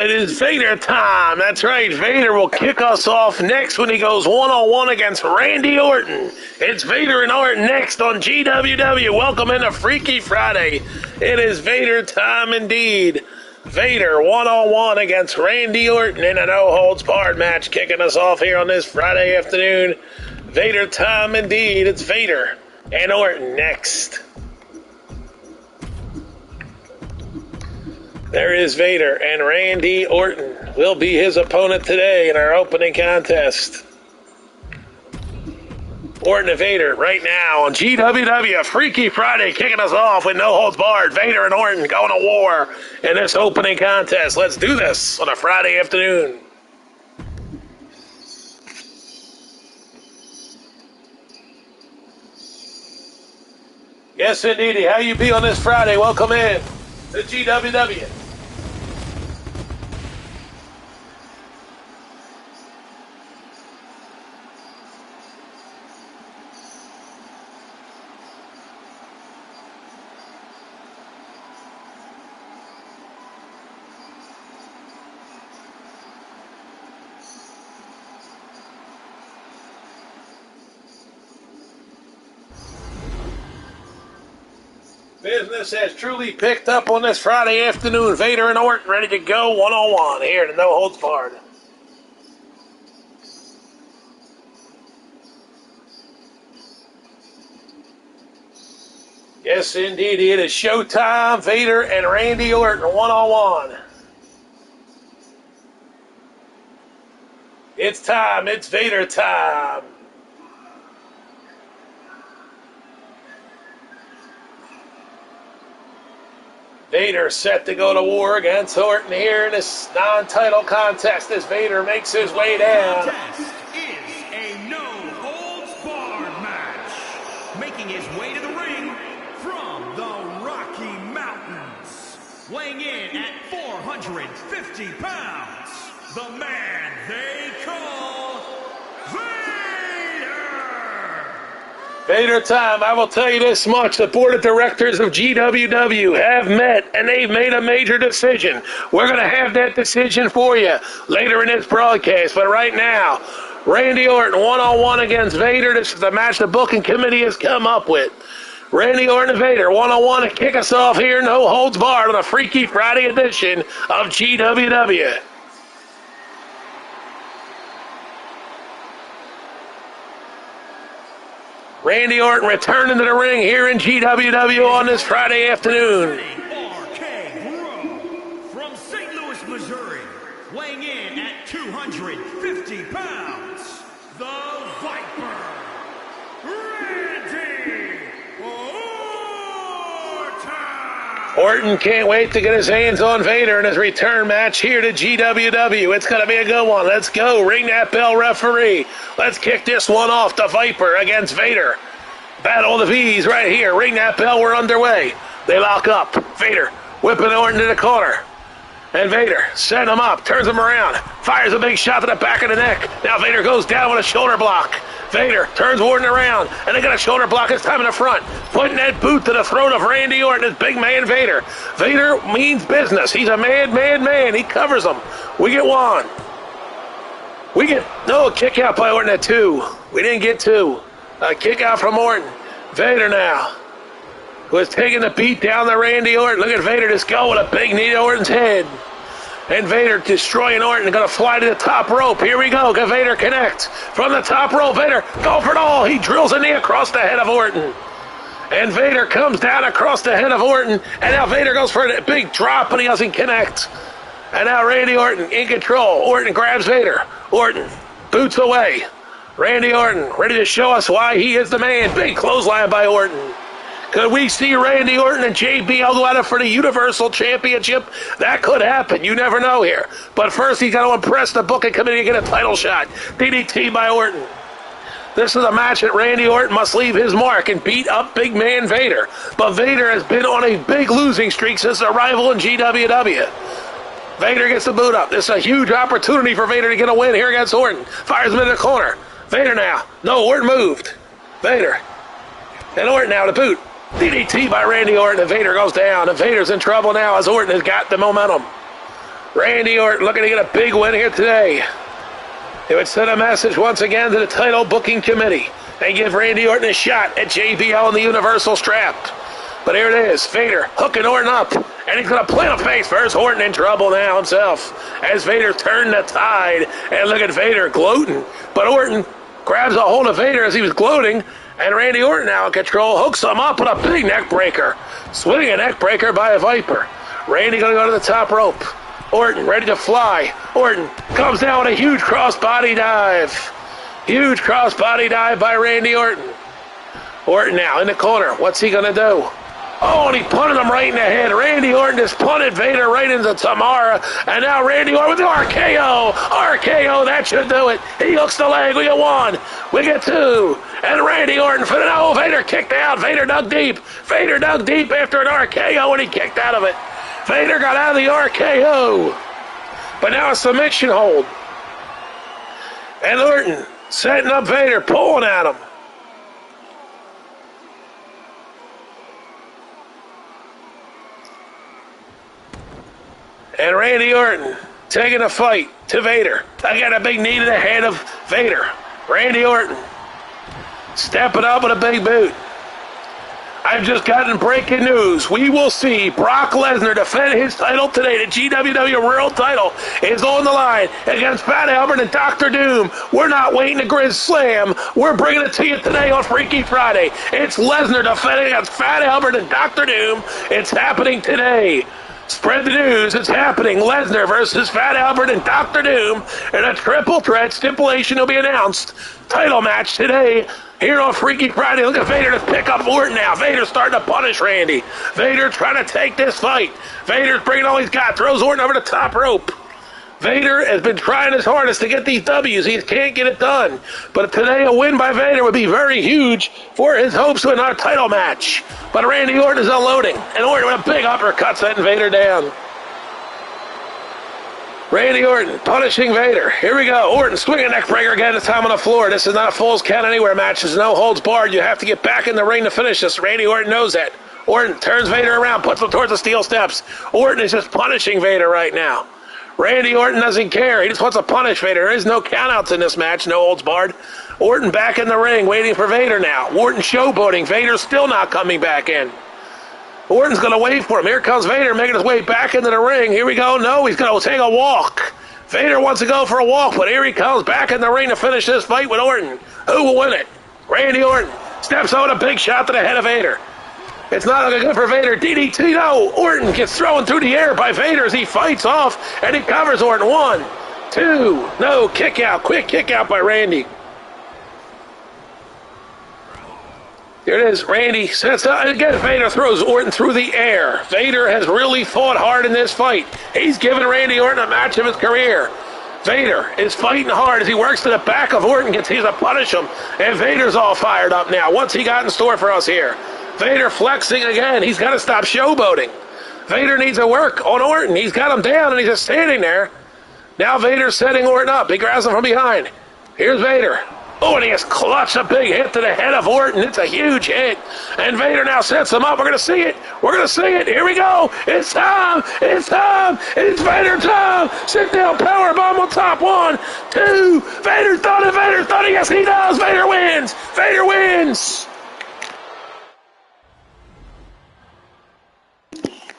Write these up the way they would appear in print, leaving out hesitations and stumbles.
It is Vader time. That's right. Vader will kick us off next when he goes one-on-one against Randy Orton. It's Vader and Orton next on GWW. Welcome into Freaky Friday. It is Vader time indeed. Vader one-on-one against Randy Orton in a no-holds-barred match, kicking us off here on this Friday afternoon. Vader time indeed. It's Vader and Orton next. There is Vader, and Randy Orton will be his opponent today in our opening contest. Orton and Vader right now on GWW. Freaky Friday kicking us off with no holds barred. Vader and Orton going to war in this opening contest. Let's do this on a Friday afternoon. Yes, indeedy. How you be on this Friday? Welcome in to GWW. Business has truly picked up on this Friday afternoon. Vader and Orton ready to go one-on-one here to no holds barred. Yes, indeed, it is showtime. Vader and Randy Orton one-on-one. It's time. It's Vader time. Vader set to go to war against Orton here in this non-title contest as Vader makes his way down. The contest is a no-holds-barred match. Making his way to the ring from the Rocky Mountains. Weighing in at 450 pounds, the man they call Vader time. I will tell you this much. The board of directors of GWW have met and they've made a major decision. We're going to have that decision for you later in this broadcast. But right now, Randy Orton one-on-one against Vader. This is the match the booking committee has come up with. Randy Orton and Vader one-on-one to kick us off here. No holds barred on a Freaky Friday edition of GWW. Randy Orton returning to the ring here in GWW on this Friday afternoon. From St. Louis, Missouri, weighing in at 250 pounds, the Viper, Randy Orton. Orton can't wait to get his hands on Vader in his return match here to GWW. It's going to be a good one. Let's go. Ring that bell, referee. Let's kick this one off. The Viper against Vader. Battle of the V's right here. Ring that bell. We're underway. They lock up. Vader whipping Orton to the corner. And Vader sends him up. Turns him around. Fires a big shot to the back of the neck. Now Vader goes down with a shoulder block. Vader turns Orton around. And they got a shoulder block this time in the front. Putting that boot to the throat of Randy Orton. His big man Vader. Vader means business. He's a man. He covers them. We get one. We get, no, a kick out by Orton at 2. We didn't get 2. A kick out from Orton. Vader now was taking the beat down to Randy Orton. Look at Vader just go with a big knee to Orton's head. And Vader destroying Orton. Going to fly to the top rope. Here we go. Can Vader connect from the top rope. Vader go for it all. He drills a knee across the head of Orton. And Vader comes down across the head of Orton. And now Vader goes for a big drop, but he doesn't connect. And now Randy Orton in control. Orton grabs Vader. Orton boots away. Randy Orton ready to show us why he is the man. Big clothesline by Orton. Could we see Randy Orton and JBL go at it for the Universal Championship? That could happen. You never know here. But first, he's got to impress the booking committee to get a title shot. DDT by Orton. This is a match that Randy Orton must leave his mark and beat up big man Vader. But Vader has been on a big losing streak since his arrival in GWW. Vader gets the boot up. This is a huge opportunity for Vader to get a win here against Orton. Fires him in the corner. Vader now. No, Orton moved. Vader. And Orton now to boot. DDT by Randy Orton, and Vader goes down. And Vader's in trouble now as Orton has got the momentum. Randy Orton looking to get a big win here today. It would send a message once again to the title booking committee and give Randy Orton a shot at JBL and the Universal strap. But here it is, Vader hooking Orton up, and he's going to plant a face first. Orton in trouble now himself as Vader turned the tide, and look at Vader gloating. But Orton grabs a hold of Vader as he was gloating, and Randy Orton now in control, hooks him up with a big neck breaker. Swinging a neck breaker by a Viper. Randy going to go to the top rope. Orton ready to fly. Orton comes down with a huge crossbody dive. Huge crossbody dive by Randy Orton. Orton now in the corner. What's he going to do? Oh, and he punted him right in the head. Randy Orton just punted Vader right into Tamara. And now Randy Orton with the RKO. RKO, that should do it. He hooks the leg. We get one. We get two. And Randy Orton for the no. Vader kicked out. Vader dug deep. Vader dug deep after an RKO and he kicked out of it. Vader got out of the RKO. But now a submission hold. And Orton setting up Vader, pulling at him. And Randy Orton taking a fight to Vader. I got a big knee to the head of Vader. Randy Orton stepping up with a big boot. I've just gotten breaking news. We will see Brock Lesnar defend his title today. The GWW World title is on the line against Fat Albert and Dr. Doom. We're not waiting to Grizz Slam. We're bringing it to you today on Freaky Friday. It's Lesnar defending against Fat Albert and Dr. Doom. It's happening today. Spread the news. It's happening. Lesnar versus Fat Albert and Dr. Doom in a triple threat stipulation will be announced. Title match today here on Freaky Friday. Look at Vader to pick up Orton now. Vader's starting to punish Randy. Vader trying to take this fight. Vader's bringing all he's got. Throws Orton over the top rope. Vader has been trying his hardest to get these W's. He can't get it done. But today a win by Vader would be very huge for his hopes in our title match. But Randy Orton is unloading. And Orton with a big uppercut setting Vader down. Randy Orton punishing Vader. Here we go. Orton swinging a neck breaker again, this time on the floor. This is not a Falls Count Anywhere match. There's no holds barred. You have to get back in the ring to finish this. Randy Orton knows that. Orton turns Vader around, puts him towards the steel steps. Orton is just punishing Vader right now. Randy Orton doesn't care. He just wants to punish Vader. There is no countouts in this match. No holds barred. Orton back in the ring, waiting for Vader now. Orton showboating. Vader's still not coming back in. Orton's going to wait for him. Here comes Vader making his way back into the ring. Here we go. No, he's going to take a walk. Vader wants to go for a walk, but here he comes back in the ring to finish this fight with Orton. Who will win it? Randy Orton steps out a big shot to the head of Vader. It's not looking good for Vader. DDT, no. Orton gets thrown through the air by Vader as he fights off, and he covers Orton. 1, 2, no, kick out. Quick kick out by Randy. Here it is. Randy sets up. Again, Vader throws Orton through the air. Vader has really fought hard in this fight. He's given Randy Orton a match of his career. Vader is fighting hard as he works to the back of Orton, continues to punish him, and Vader's all fired up now. What's he got in store for us here? Vader flexing again. He's got to stop showboating. Vader needs to work on Orton. He's got him down, and he's just standing there. Now Vader's setting Orton up. He grabs him from behind. Here's Vader. Oh, and he has clutched a big hit to the head of Orton. It's a huge hit. And Vader now sets him up. We're going to see it. We're going to see it. Here we go. It's time. It's time. It's Vader time. Sit down powerbomb on top. 1, 2. Vader's done it. Vader's done it. Yes, he does. Vader wins. Vader wins.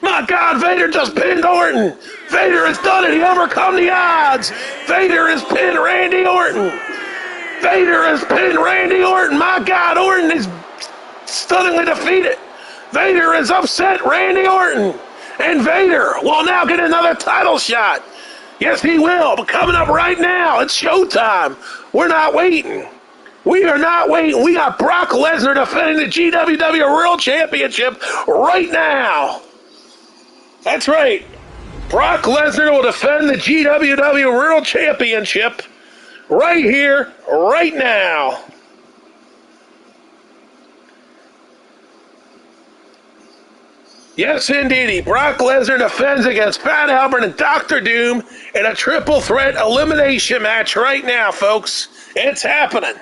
My God, Vader just pinned Orton. Vader has done it. He overcome the odds. Vader has pinned Randy Orton. Vader has pinned Randy Orton. My God, Orton is stunningly defeated. Vader has upset Randy Orton. And Vader will now get another title shot. Yes, he will. But coming up right now, it's showtime. We're not waiting. We are not waiting. We got Brock Lesnar defending the GWW World Championship right now. That's right. Brock Lesnar will defend the GWW World Championship right here, right now. Yes, indeedy. Brock Lesnar defends against Fat Albert and Dr. Doom in a triple threat elimination match right now, folks. It's happening.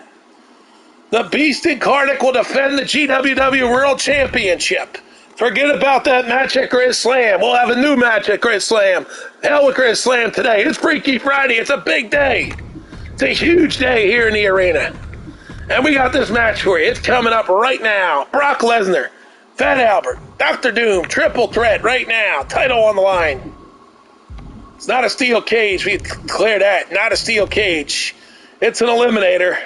The Beast Incarnate will defend the GWW World Championship. Forget about that match at Grizz Slam. We'll have a new match at Grizz Slam. Hell with Grizz Slam today. It's Freaky Friday. It's a big day. It's a huge day here in the arena. And we got this match for you. It's coming up right now. Brock Lesnar, Fat Albert, Dr. Doom, triple threat right now. Title on the line. It's not a steel cage. We clear that. Not a steel cage. It's an eliminator.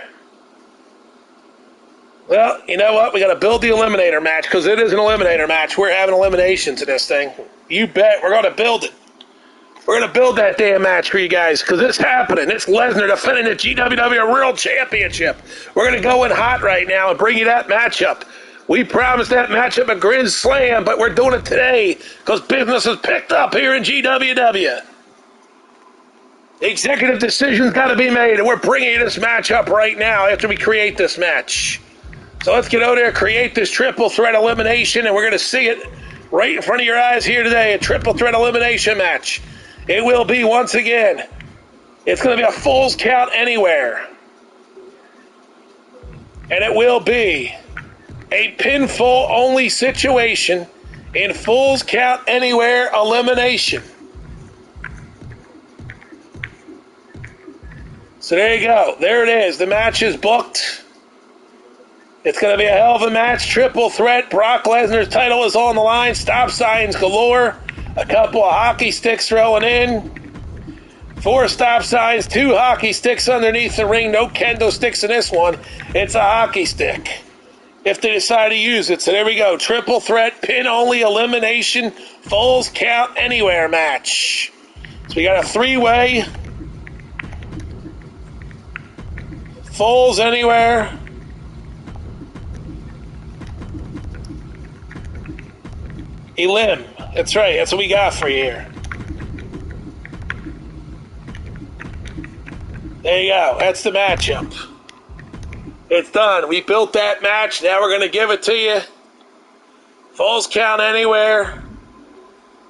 Well, you know what? We got to build the eliminator match because it is an eliminator match. We're having eliminations in this thing. You bet. We're going to build it. We're going to build that damn match for you guys because it's happening. It's Lesnar defending the GWW World Championship. We're going to go in hot right now and bring you that matchup. We promised that matchup at Grizz Slam, but we're doing it today because business has picked up here in GWW. Executive decisions got to be made, and we're bringing you this matchup right now after we create this match. So let's get over there, create this triple threat elimination, and we're going to see it right in front of your eyes here today, a triple threat elimination match. It will be, once again, it's going to be a Falls Count Anywhere. And it will be a pinfall-only situation in Falls Count Anywhere elimination. So there you go. There it is. The match is booked. It's going to be a hell of a match. Triple threat. Brock Lesnar's title is on the line. Stop signs galore. A couple of hockey sticks thrown in. 4 stop signs. 2 hockey sticks underneath the ring. No kendo sticks in this one. It's a hockey stick if they decide to use it. So there we go. Triple threat. Pin-only elimination. Falls Count Anywhere match. So we got a 3-way. Falls Anywhere. Elim. That's right. That's what we got for you here. There you go. That's the matchup. It's done. We built that match. Now we're going to give it to you. Falls Count Anywhere.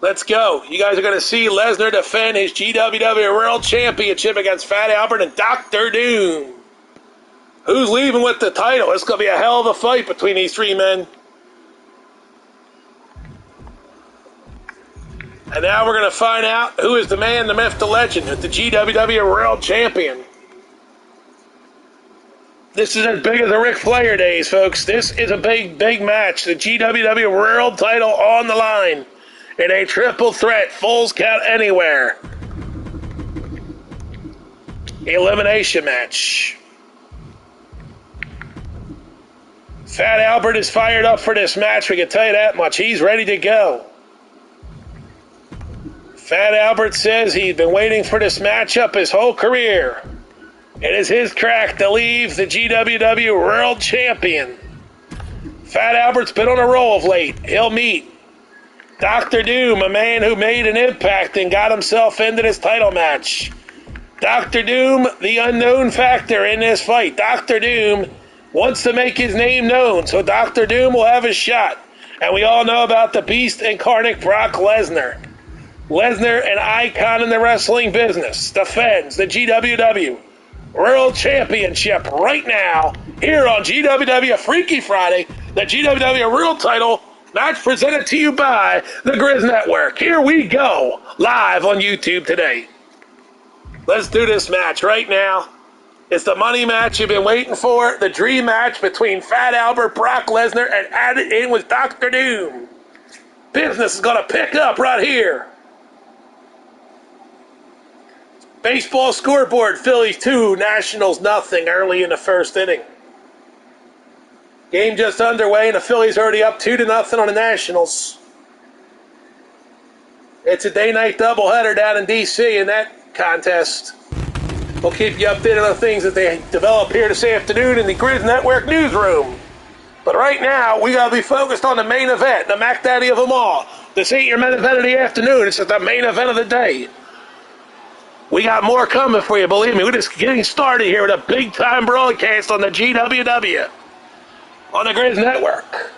Let's go. You guys are going to see Lesnar defend his GWW World Championship against Fat Albert and Dr. Doom. Who's leaving with the title? It's going to be a hell of a fight between these 3 men. And now we're going to find out who is the man, the myth, the legend, the GWW World Champion. This is as big as the Ric Flair days, folks. This is a big, big match. The GWW World title on the line in a triple threat, Falls Count Anywhere elimination match. Fat Albert is fired up for this match. We can tell you that much. He's ready to go. Fat Albert says he's been waiting for this matchup his whole career. It is his crack to leave the GWW World Champion. Fat Albert's been on a roll of late. He'll meet Dr. Doom, a man who made an impact and got himself into this title match. Dr. Doom, the unknown factor in this fight. Dr. Doom wants to make his name known, so Dr. Doom will have his shot. And we all know about the beast incarnate Brock Lesnar. Lesnar, an icon in the wrestling business, defends the GWW World Championship right now here on GWW Freaky Friday, the GWW World Title match presented to you by the Grizz Network. Here we go, live on YouTube today. Let's do this match right now. It's the money match you've been waiting for, the dream match between Fat Albert, Brock Lesnar, and add it in with Dr. Doom. Business is going to pick up right here. Baseball scoreboard, Phillies 2, Nationals nothing early in the first inning. Game just underway and the Phillies already up 2-0 on the Nationals. It's a day-night doubleheader down in D.C. in that contest. We'll keep you updated on the things that they develop here this afternoon in the Grizz Network newsroom. But right now, we got to be focused on the main event, the Mac Daddy of them all. This ain't your main event of the afternoon. It's the main event of the day. We got more coming for you, believe me. We're just getting started here with a big-time broadcast on the GWW, on the Grizz Network,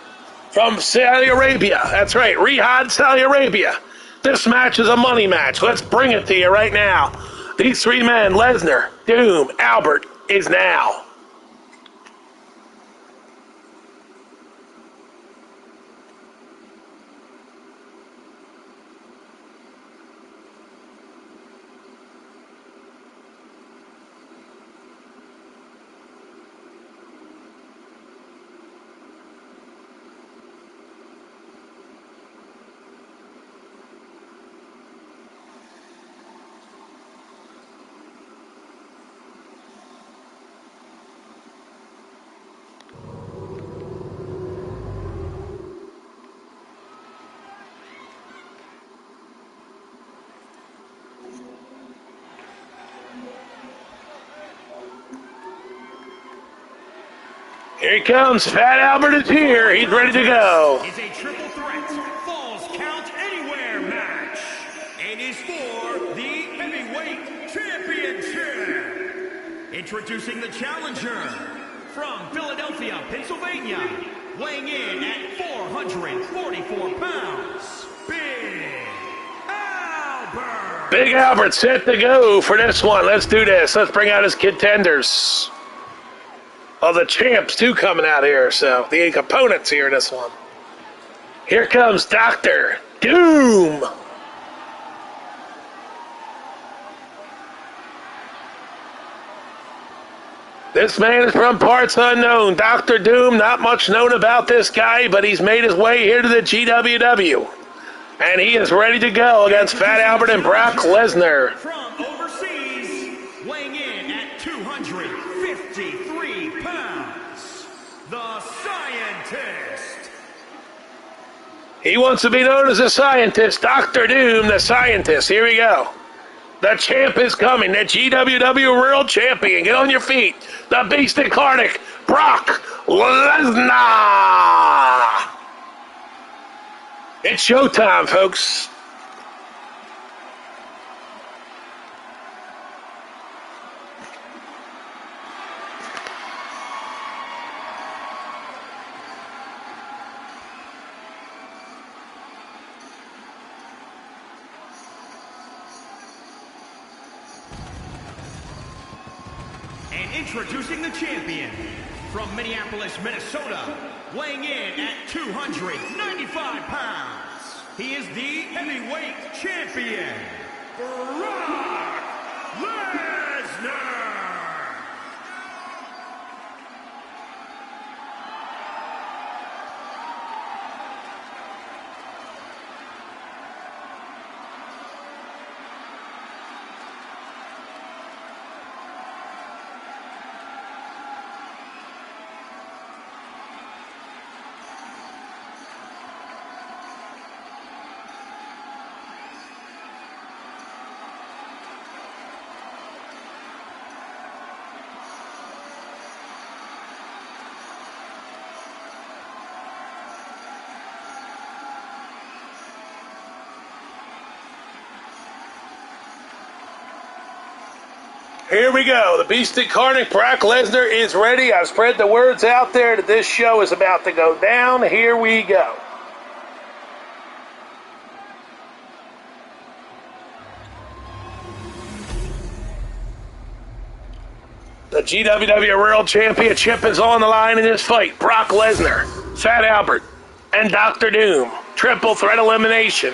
from Saudi Arabia. That's right, Riyadh, Saudi Arabia. This match is a money match. Let's bring it to you right now. These 3 men, Lesnar, Doom, Albert, is now. Here he comes. Fat Albert is here. He's ready to go. Is a triple threat falls count anywhere match. It is for the heavyweight championship. Introducing the challenger from Philadelphia, Pennsylvania, weighing in at 444 pounds, Big Albert. Big Albert set to go for this one. Let's do this. Let's bring out his contenders. Oh, the champs, too, coming out here. So, the opponents here in this one. Here comes Dr. Doom. This man is from parts unknown. Dr. Doom, not much known about this guy, but he's made his way here to the GWW. And he is ready to go against Fat Albert and Brock Lesnar. From overseas, weighing in at 253 pounds, the Scientist. He wants to be known as a scientist. Dr. Doom, the scientist. Here we go. The champ is coming. The GWW World Champion. Get on your feet. The Beast Incarnate, Brock Lesnar. It's showtime, folks. And introducing the champion from Minneapolis, Minnesota, weighing in at 295 pounds. He is the heavyweight champion, Brock Lesnar. Here we go. The Beast Incarnate, Brock Lesnar, is ready. I've spread the words out there that this show is about to go down. Here we go. The GWW World Championship is on the line in this fight. Brock Lesnar, Fat Albert, and Dr. Doom. Triple threat elimination.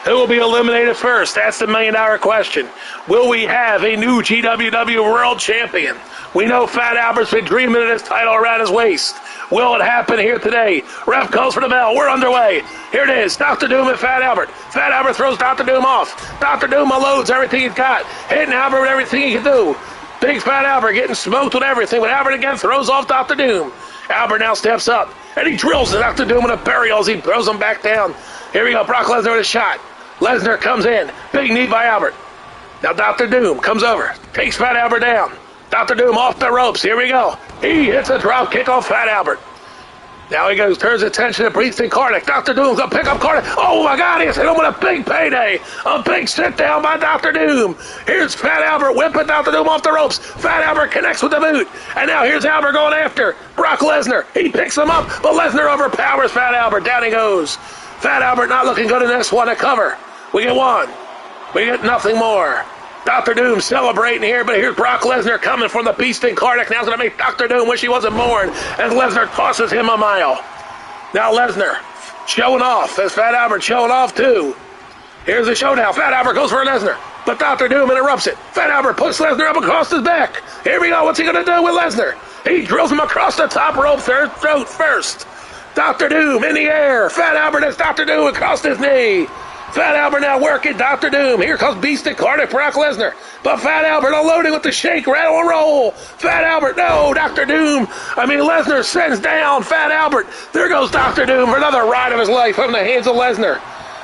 Who will be eliminated first? That's the million-dollar question. Will we have a new GWW World Champion? We know Fat Albert's been dreaming of this title around his waist. Will it happen here today? Ref calls for the bell. We're underway. Here it is. Dr. Doom and Fat Albert. Fat Albert throws Dr. Doom off. Dr. Doom unloads everything he's got, hitting Albert with everything he can do. Big Fat Albert getting smoked with everything, but Albert again throws off Dr. Doom. Albert now steps up, and he drills Dr. Doom in a burial as he throws him back down. Here we go. Brock Lesnar with a shot. Lesnar comes in. Big knee by Albert. Now Dr. Doom comes over. Takes Fat Albert down. Dr. Doom off the ropes. Here we go. He hits a drop kick off Fat Albert. Now he goes, turns attention to Beast Incarnate. Dr. Doom's going to pick up Carnate. Oh my God, he's hit him with a big payday. A big sit down by Dr. Doom. Here's Fat Albert whipping Dr. Doom off the ropes. Fat Albert connects with the boot. And now here's Albert going after Brock Lesnar. He picks him up, but Lesnar overpowers Fat Albert. Down he goes. Fat Albert not looking good in this one. A cover. We get one. We get nothing more. Dr. Doom celebrating here, but here's Brock Lesnar coming from the Beast Incarnate. Now it's going to make Dr. Doom wish he wasn't born, as Lesnar tosses him a mile. Now Lesnar showing off, as Fat Albert showing off too. Here's the showdown. Fat Albert goes for Lesnar, but Dr. Doom interrupts it. Fat Albert puts Lesnar up across his back. Here we go. What's he going to do with Lesnar? He drills him across the top rope, throat first. Dr. Doom in the air. Fat Albert has Dr. Doom across his knee. Fat Albert now working Dr. Doom. Here comes Beast Incarnate, Brock Lesnar. But Fat Albert unloading with the shake, rattle, and roll. Fat Albert, no, Dr. Doom. Lesnar sends down Fat Albert. There goes Dr. Doom for another ride of his life from the hands of Lesnar.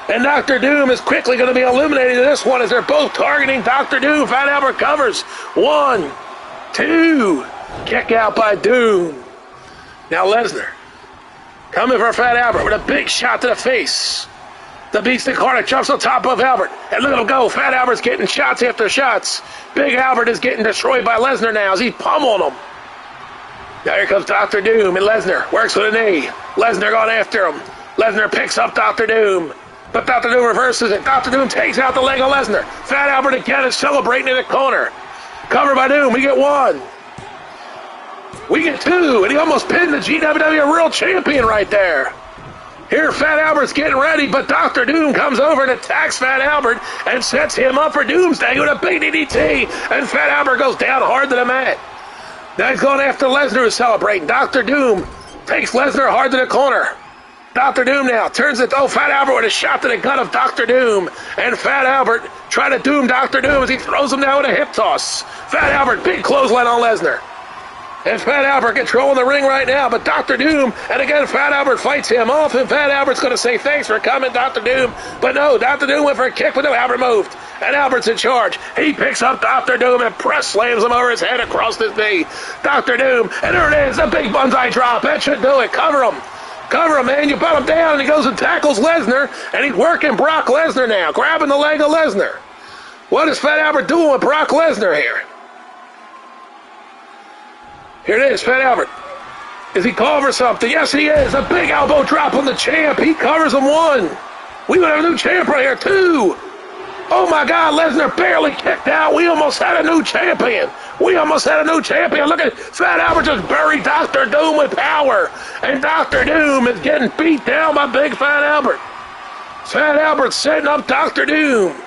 And Dr. Doom is quickly going to be eliminated in this one as they're both targeting Dr. Doom. Fat Albert covers. 1, 2. Kick out by Doom. Now Lesnar coming for Fat Albert with a big shot to the face. The Beast Incarnate jumps on top of Albert. And look at him go. Fat Albert's getting shots after shots. Big Albert is getting destroyed by Lesnar now as he's pummeling him. Now here comes Dr. Doom and Lesnar. Works with a knee. Lesnar going after him. Lesnar picks up Dr. Doom. But Dr. Doom reverses it. Dr. Doom takes out the leg of Lesnar. Fat Albert again is celebrating in the corner. Covered by Doom. We get one. We get two. And he almost pinned the GWW World Champion right there. Here, Fat Albert's getting ready, but Dr. Doom comes over and attacks Fat Albert and sets him up for Doomsday with a big DDT, and Fat Albert goes down hard to the mat. Now he's going after Lesnar, who's celebrating. Dr. Doom takes Lesnar hard to the corner. Dr. Doom now turns it. Oh, Fat Albert with a shot to the gut of Dr. Doom, and Fat Albert trying to doom Dr. Doom as he throws him down with a hip toss. Fat Albert, big clothesline on Lesnar. And Fat Albert controlling the ring right now, but Dr. Doom, and again, Fat Albert fights him off, and Fat Albert's going to say thanks for coming, Dr. Doom. But no, Dr. Doom went for a kick, but no, Albert moved. And Albert's in charge. He picks up Dr. Doom and press slams him over his head across his knee. Dr. Doom, and there it is, a big bonsai drop. That should do it. Cover him. Cover him, man. You put him down, and he goes and tackles Lesnar, and he's working Brock Lesnar now, grabbing the leg of Lesnar. What is Fat Albert doing with Brock Lesnar here? Here it is, Fat Albert. Is he calling for something? Yes, he is. A big elbow drop on the champ. He covers him one. We would have a new champ right here, two. Oh, my God, Lesnar barely kicked out. We almost had a new champion. We almost had a new champion. Look at Fat Albert just buried Dr. Doom with power. And Dr. Doom is getting beat down by Big Fat Albert. Fat Albert's setting up Dr. Doom.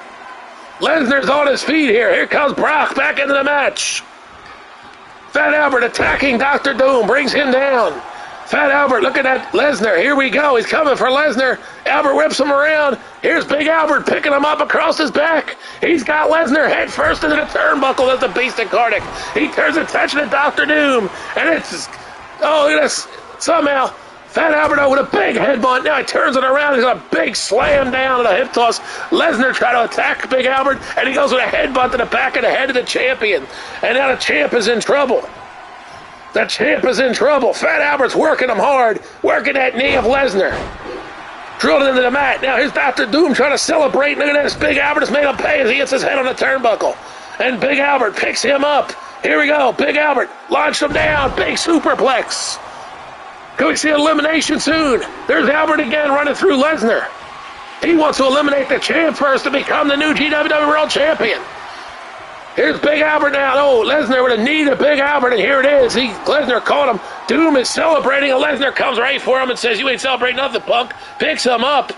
Lesnar's on his feet here. Here comes Brock back into the match. Fat Albert attacking Dr. Doom, brings him down. Fat Albert, look at that Lesnar. Here we go. He's coming for Lesnar. Albert whips him around. Here's Big Albert picking him up across his back. He's got Lesnar head first into the turnbuckle as the Beast Incarnate. He turns attention to Dr. Doom. And it's, oh, look at this. Somehow, Fat Albert with a big headbutt. Now he turns it around. He's got a big slam down and a hip toss. Lesnar trying to attack Big Albert, and he goes with a headbutt to the back of the head of the champion. And now the champ is in trouble. The champ is in trouble. Fat Albert's working him hard, working that knee of Lesnar. Drilled into the mat. Now here's Dr. Doom trying to celebrate. Look at this. Big Albert has made him pay as he hits his head on the turnbuckle. And Big Albert picks him up. Here we go. Big Albert launched him down. Big superplex. Can we see elimination soon? There's Albert again running through Lesnar. He wants to eliminate the champ first to become the new GWW World Champion. Here's Big Albert now. Oh, Lesnar with a knee to Big Albert, and here it is. Lesnar caught him. Doom is celebrating, and Lesnar comes right for him and says, "You ain't celebrating nothing, punk." Picks him up,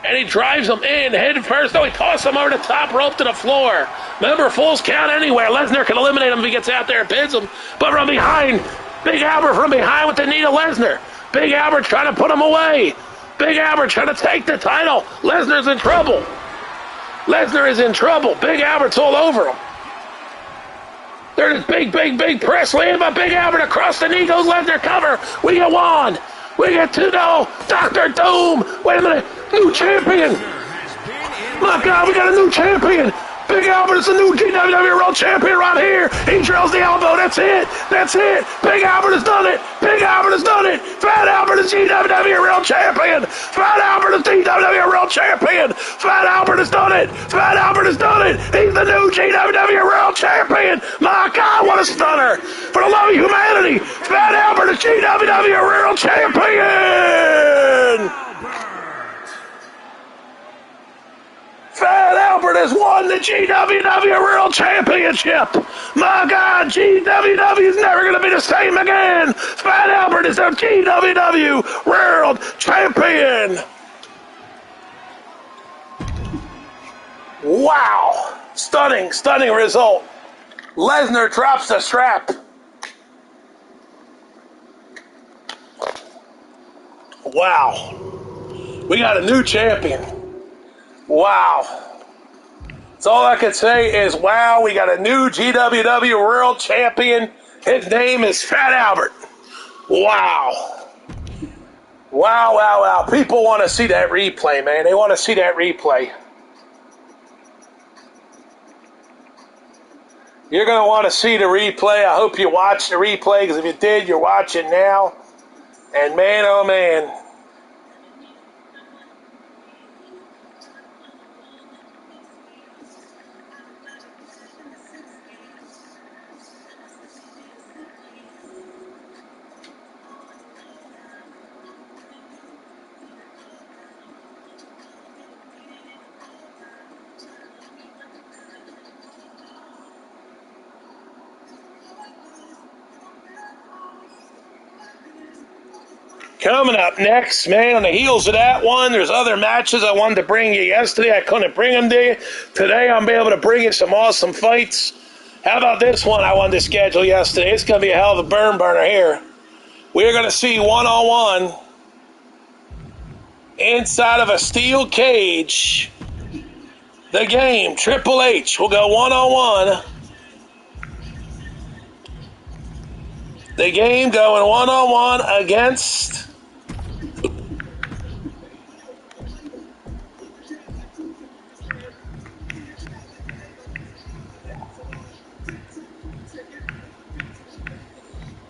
and he drives him in head first. Oh, he tosses him over the top rope to the floor. Remember, Full's Count anywhere. Lesnar can eliminate him if he gets out there and pins him. But from behind, Big Albert from behind with the knee to Lesnar. Big Albert trying to put him away. Big Albert trying to take the title. Lesnar's in trouble. Lesnar is in trouble. Big Albert's all over him. There's big press land by Big Albert across the knee. Goes Lesnar cover. We get one. We get two. No. Dr. Doom. Wait a minute. New champion. My God, we got a new champion. Big Albert is the new GWW World Champion right here. He drills the elbow. That's it. That's it. Big Albert has done it. Big Albert has done it. Fat Albert is GWW World Champion. Fat Albert is GWW World Champion. Fat Albert has done it. Fat Albert has done it. He's the new GWW World Champion. My God, what a stunner. For the love of humanity, Fat Albert is GWW World Champion. Fat Albert has won the GWW World Championship. My God, GWW is never going to be the same again. Fat Albert is the GWW World Champion. Wow. Stunning result. Lesnar drops the strap. Wow. We got a new champion. Wow. That's all I can say is, wow, we got a new GWW World Champion. His name is Fat Albert. Wow. Wow. People want to see that replay, man. They want to see that replay. You're going to want to see the replay. I hope you watched the replay, because if you did, you're watching now. And man, oh man. Coming up next, man, on the heels of that one, there's other matches I wanted to bring you yesterday. I couldn't bring them to you. Today, I'm able to bring you some awesome fights. How about this one I wanted to schedule yesterday? It's going to be a hell of a burn burner here. We're going to see one-on-one inside of a steel cage. The game, Triple H, will go one-on-one. The game going one-on-one against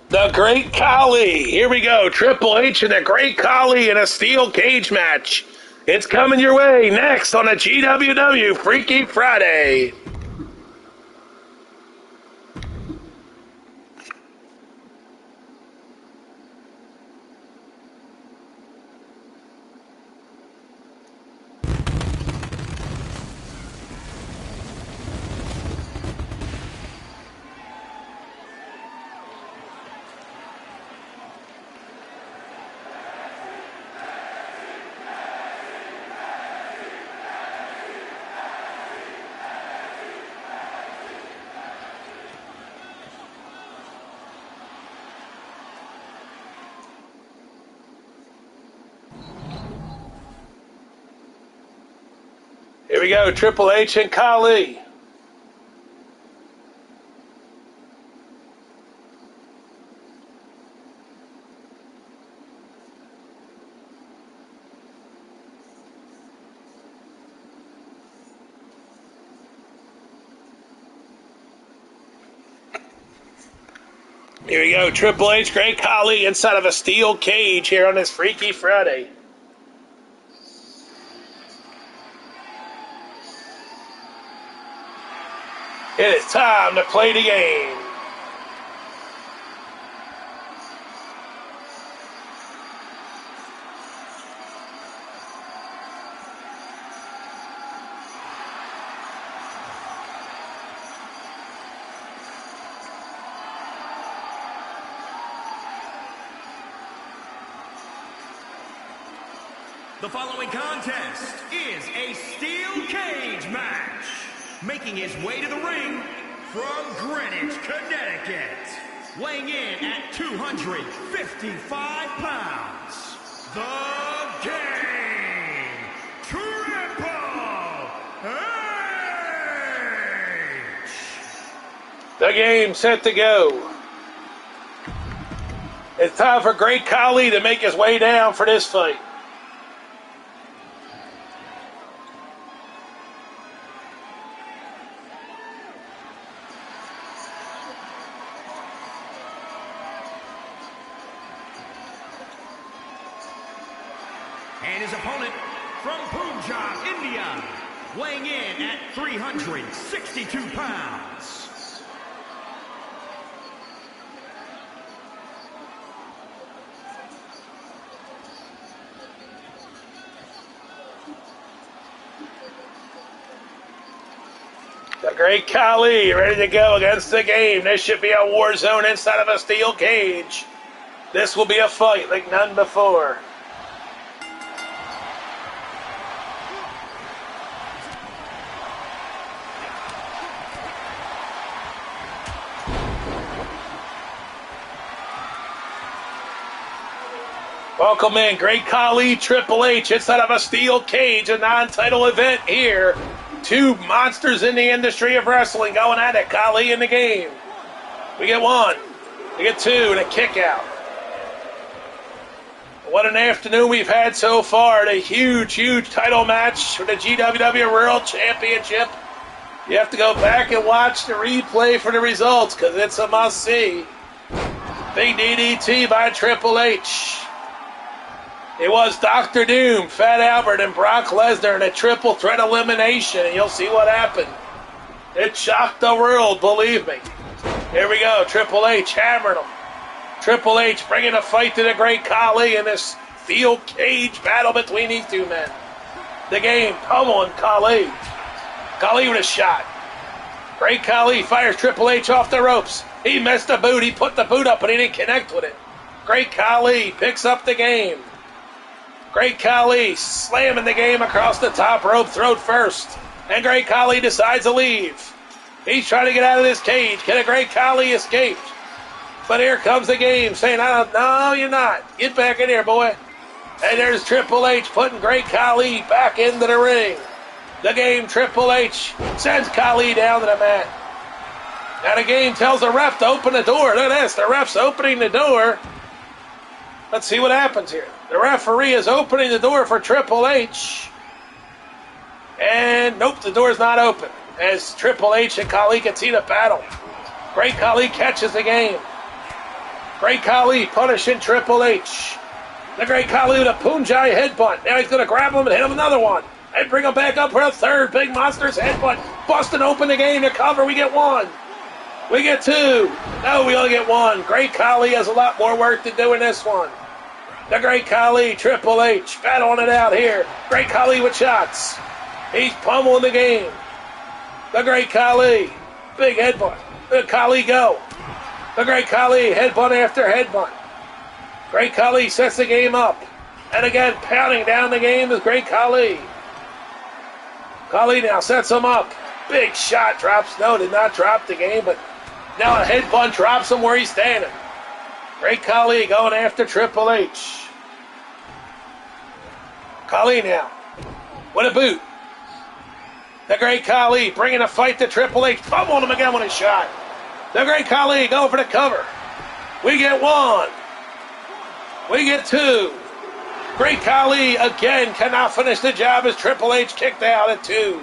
the Great Khali. Here we go. Triple H and the Great Khali in a steel cage match. It's coming your way next on the GWW Freaky Friday. Here we go, Triple H and Khali. Here we go, Triple H, Great Khali inside of a steel cage here on this Freaky Friday. It is time to play the game. The following contest is a steel cage match. Making his way to the ring from Greenwich, Connecticut. Weighing in at 255 pounds. The Game. Triple H. The game set to go. It's time for Great Khali to make his way down for this fight. And his opponent from Punjab, India, weighing in at 362 pounds. The Great Khali ready to go against the game. This should be a war zone inside of a steel cage. This will be a fight like none before. Welcome in, Great Khali, Triple H, inside of a steel cage, a non-title event here. Two monsters in the industry of wrestling going at it, Khali in the game. We get one, we get two, and a kick out. What an afternoon we've had so far. A huge, huge title match for the GWW World Championship. You have to go back and watch the replay for the results because it's a must-see. Big DDT by Triple H. It was Dr. Doom, Fat Albert, and Brock Lesnar in a triple threat elimination, and you'll see what happened. It shocked the world, believe me. Here we go, Triple H hammering him. Triple H bringing a fight to the Great Khali in this steel cage battle between these two men. The Game pummeling Khali. Khali with a shot. Great Khali fires Triple H off the ropes. He missed the boot. He put the boot up, but he didn't connect with it. Great Khali picks up the Game. Great Khali slamming the Game across the top rope, throat first. And Great Khali decides to leave. He's trying to get out of this cage. Can a Great Khali escape? But here comes the Game saying, no, you're not. Get back in here, boy. And there's Triple H putting Great Khali back into the ring. The Game, Triple H, sends Khali down to the mat. Now the Game tells the ref to open the door. Look at this. The ref's opening the door. Let's see what happens here. The referee is opening the door for Triple H. And nope, the door's not open. As Triple H and Khali continue to battle. Great Khali catches the Game. Great Khali punishing Triple H. The Great Khali with a Punjai headbutt. Now he's going to grab him and hit him another one. And bring him back up for a third. Big Monster's headbutt. Busting open the Game to cover. We get one. We get two. No, we only get one. Great Khali has a lot more work to do in this one. The Great Khali, Triple H, battling it out here. Great Khali with shots. He's pummeling the Game. The Great Khali, big headbutt. The Khali go. The Great Khali, headbutt after headbutt. Great Khali sets the Game up. And again, pounding down the Game is Great Khali. Khali now sets him up. Big shot drops. No, did not drop the Game, but now a headbutt drops him where he's standing. Great Khali going after Triple H. Khali now with a boot. The Great Khali bringing a fight to Triple H. Pummeling him again with a shot. The Great Khali going for the cover. We get one. We get two. Great Khali again cannot finish the job as Triple H kicked out at two.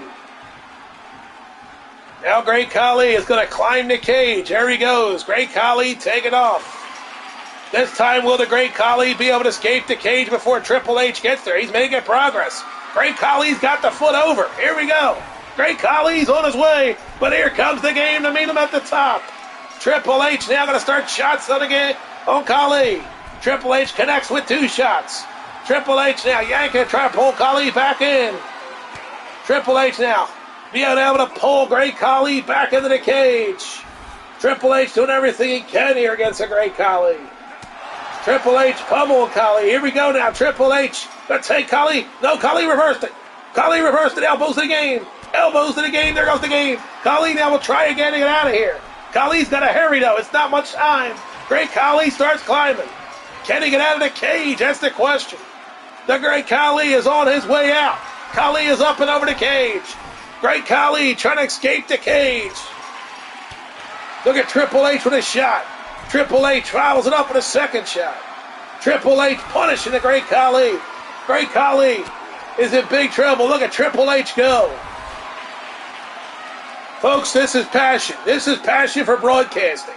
Now Great Khali is going to climb the cage. There he goes. Great Khali take it off. This time will the Great Khali be able to escape the cage before Triple H gets there? He's making progress. Great Khali's got the foot over. Here we go. Great Khali's on his way, but here comes the Game to meet him at the top. Triple H now going to start shots on Khali. Triple H connects with two shots. Triple H now yanking, trying to pull Khali back in. Triple H now being able to pull Great Khali back into the cage. Triple H doing everything he can here against the Great Khali. Triple H pummeling Khali. Here we go now. Triple H going to take Khali. No, Khali reversed it. Khali reversed it. Elbows to the Game. Elbows to the Game. There goes the Game. Khali now will try again to get out of here. Khali's got to hurry though. It's not much time. Great Khali starts climbing. Can he get out of the cage? That's the question. The Great Khali is on his way out. Khali is up and over the cage. Great Khali trying to escape the cage. Look at Triple H with a shot. Triple H follows it up with a second shot. Triple H punishing the Great Khali. Great Khali is in big trouble. Look at Triple H go. Folks, this is passion. This is passion for broadcasting.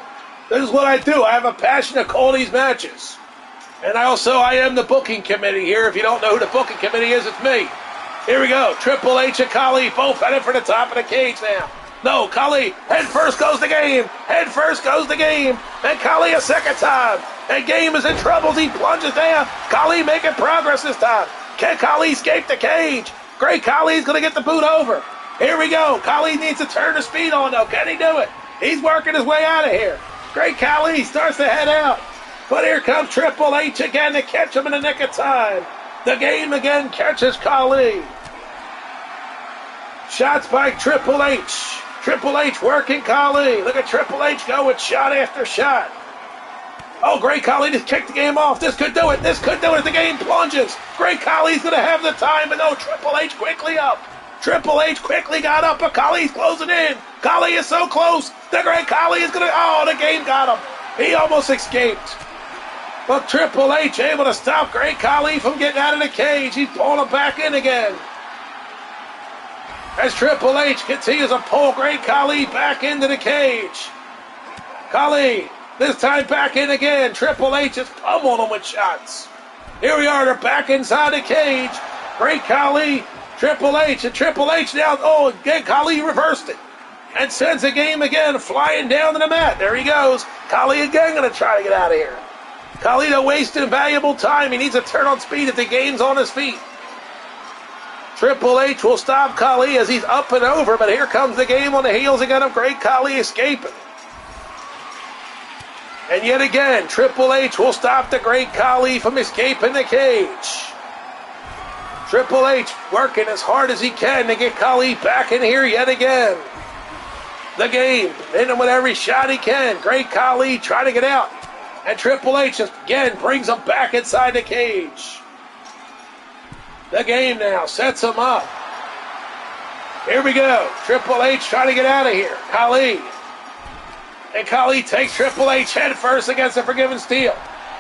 This is what I do. I have a passion to call these matches. And I am the booking committee here. If you don't know who the booking committee is, it's me. Here we go. Triple H and Khali both headed for the top of the cage now. No, Khali, head first goes the Game. Head first goes the Game. And Khali a second time. And Game is in trouble. He plunges down. Khali making progress this time. Can Khali escape the cage? Great Khali's going to get the boot over. Here we go. Khali needs to turn the speed on, though. Can he do it? He's working his way out of here. Great Khali starts to head out. But here comes Triple H again to catch him in the nick of time. The Game again catches Khali. Shots by Triple H. Triple H working Khali. Look at Triple H go with shot after shot. Oh, Great Khali just kicked the Game off. This could do it. This could do it. The Game plunges. Great Khali's going to have the time, but no, Triple H quickly up. Triple H quickly got up, but Khali's closing in. Khali is so close. The Great Khali is going to... Oh, the Game got him. He almost escaped. But Triple H able to stop Great Khali from getting out of the cage. He's pulling him back in again. As Triple H continues to pull Great Khali back into the cage. Khali, this time back in again. Triple H is pummeling him with shots. Here we are. They're back inside the cage. Great Khali, Triple H, and Triple H now. Oh, again, Khali reversed it and sends the game again flying down to the mat. There he goes. Khali again going to try to get out of here. Khali wasting valuable time. He needs to turn on speed if the game's on his feet. Triple H will stop Khali as he's up and over, but here comes the game on the heels again of Great Khali escaping. And yet again, Triple H will stop the Great Khali from escaping the cage. Triple H working as hard as he can to get Khali back in here yet again. The game, hitting him with every shot he can. Great Khali trying to get out. And Triple H again brings him back inside the cage. The game now sets him up. Here we go. Triple H trying to get out of here. Khali. And Khali takes Triple H head first against the Forgiven Steel.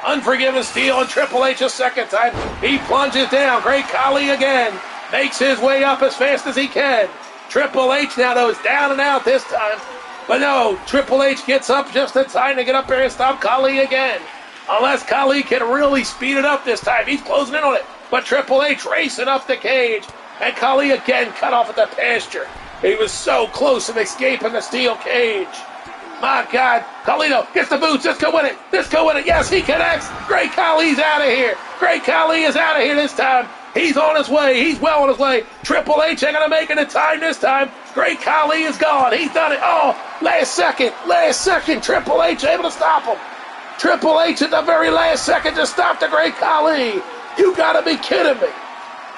Unforgiven Steel and Triple H a second time. He plunges down. Great Khali again. Makes his way up as fast as he can. Triple H now, though, is down and out this time. But no, Triple H gets up just in time to get up there and stop Khali again. Unless Khali can really speed it up this time. He's closing in on it. But Triple H racing up the cage. And Khali again cut off at the pasture. He was so close to escaping the steel cage. My God. Khali gets the boots. Let's go with it. Let's go with it. Yes, he connects. Great Khali's out of here. Great Khali is out of here this time. He's on his way. He's well on his way. Triple H ain't going to make it in time this time. Great Khali is gone. He's done it. Oh, last second. Triple H able to stop him. Triple H at the very last second to stop the Great Khali. You got to be kidding me.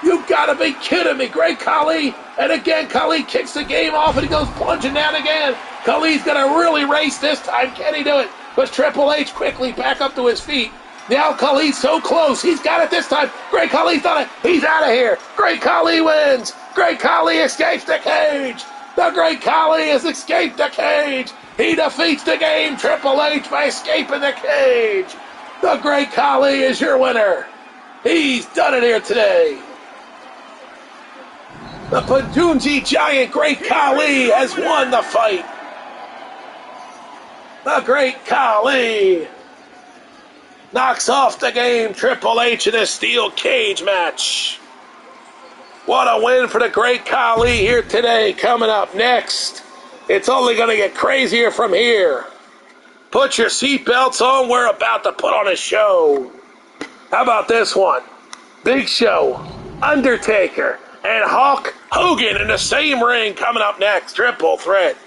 You got to be kidding me. Great Khali. And again, Khali kicks the game off and he goes plunging down again. Khali's going to really race this time. Can he do it? But Triple H quickly back up to his feet. Now Khali's so close. He's got it this time. Great Khali's done it. He's out of here. Great Khali wins. Great Khali escapes the cage. The Great Khali has escaped the cage. He defeats the game, Triple H, by escaping the cage. The Great Khali is your winner. He's done it here today. The Padunji Giant Great Khali has won the fight. The Great Khali knocks off the game, Triple H in a steel cage match. What a win for the Great Khali here today. Coming up next, it's only going to get crazier from here. Put your seatbelts on. We're about to put on a show. How about this one? Big Show, Undertaker, and Hulk Hogan in the same ring coming up next. Triple threat.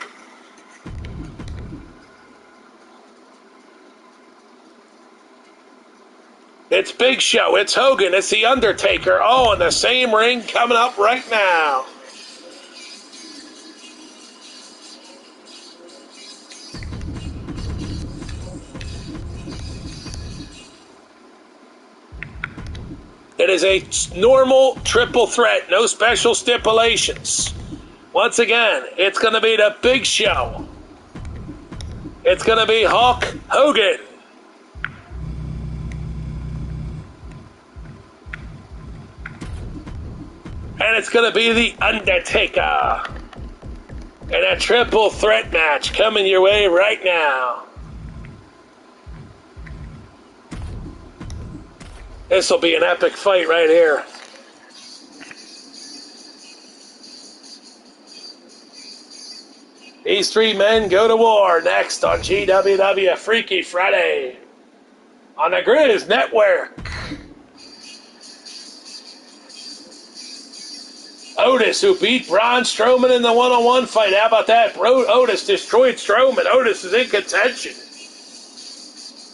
It's Big Show, it's Hogan, it's The Undertaker, all in the same ring coming up right now. It is a normal triple threat, no special stipulations. Once again, it's going to be the Big Show. It's going to be Hulk Hogan. And it's going to be The Undertaker. And a triple threat match coming your way right now. This will be an epic fight right here. These three men go to war next on GWW Freaky Friday on the Grizz Network. Otis, who beat Braun Strowman in the one-on-one fight. How about that? Otis destroyed Strowman. Otis is in contention.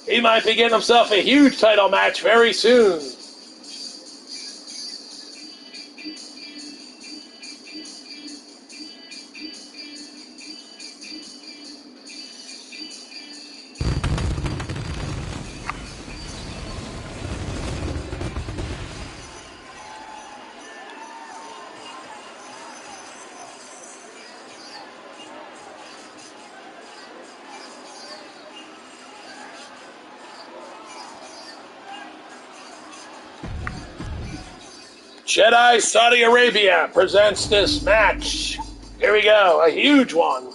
He might be getting himself a huge title match very soon. Jedi Saudi Arabia presents this match. Here we go, a huge one.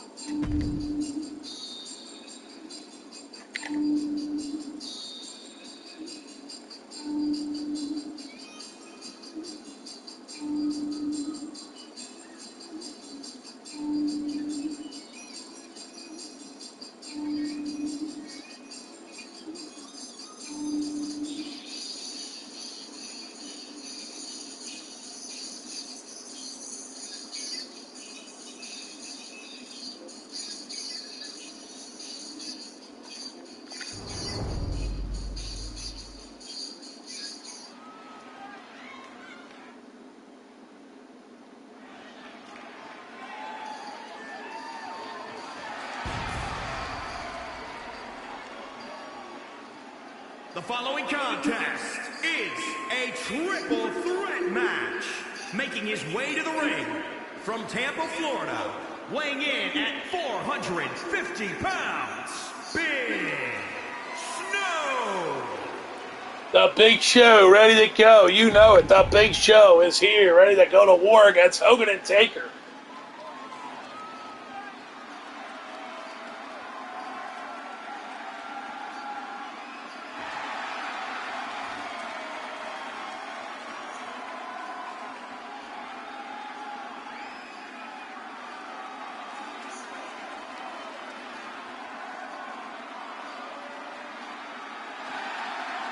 The following contest is a triple threat match. Making his way to the ring from Tampa, Florida, weighing in at 450 pounds, Big Snow. The Big Show, ready to go. You know it. The Big Show is here, ready to go to war against Hogan and Taker.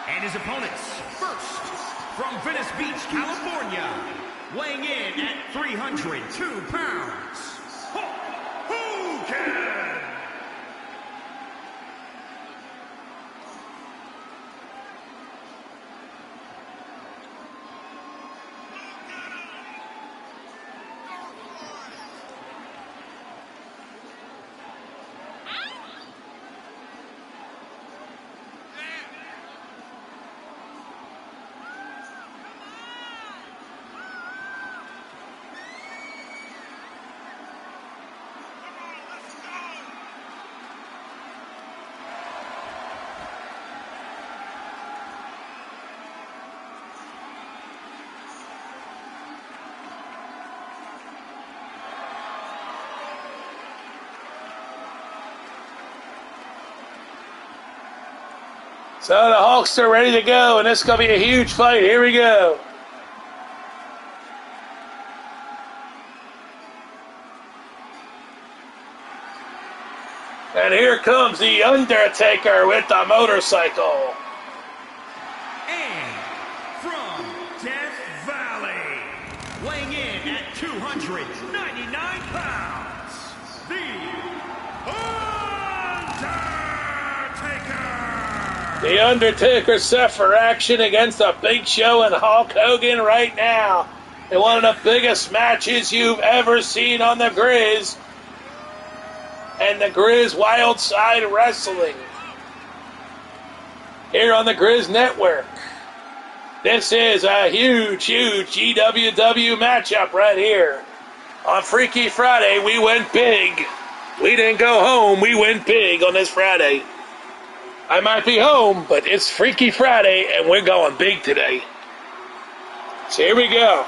And his opponents, first, from Venice Beach, California, weighing in at 302 pounds, Wwe2k22. So the Hawks are ready to go, and this is going to be a huge fight. Here we go. And here comes the Undertaker with the motorcycle. And from Death Valley, weighing in at 299 pounds, the Undertaker! The Undertaker set for action against the Big Show and Hulk Hogan right now. In one of the biggest matches you've ever seen on the Grizz. And the Grizz Wild Side Wrestling. Here on the Grizz Network. This is a huge, huge GWW matchup right here. On Freaky Friday, we went big. We didn't go home, we went big on this Friday. I might be home, but it's Freaky Friday, and we're going big today. So here we go.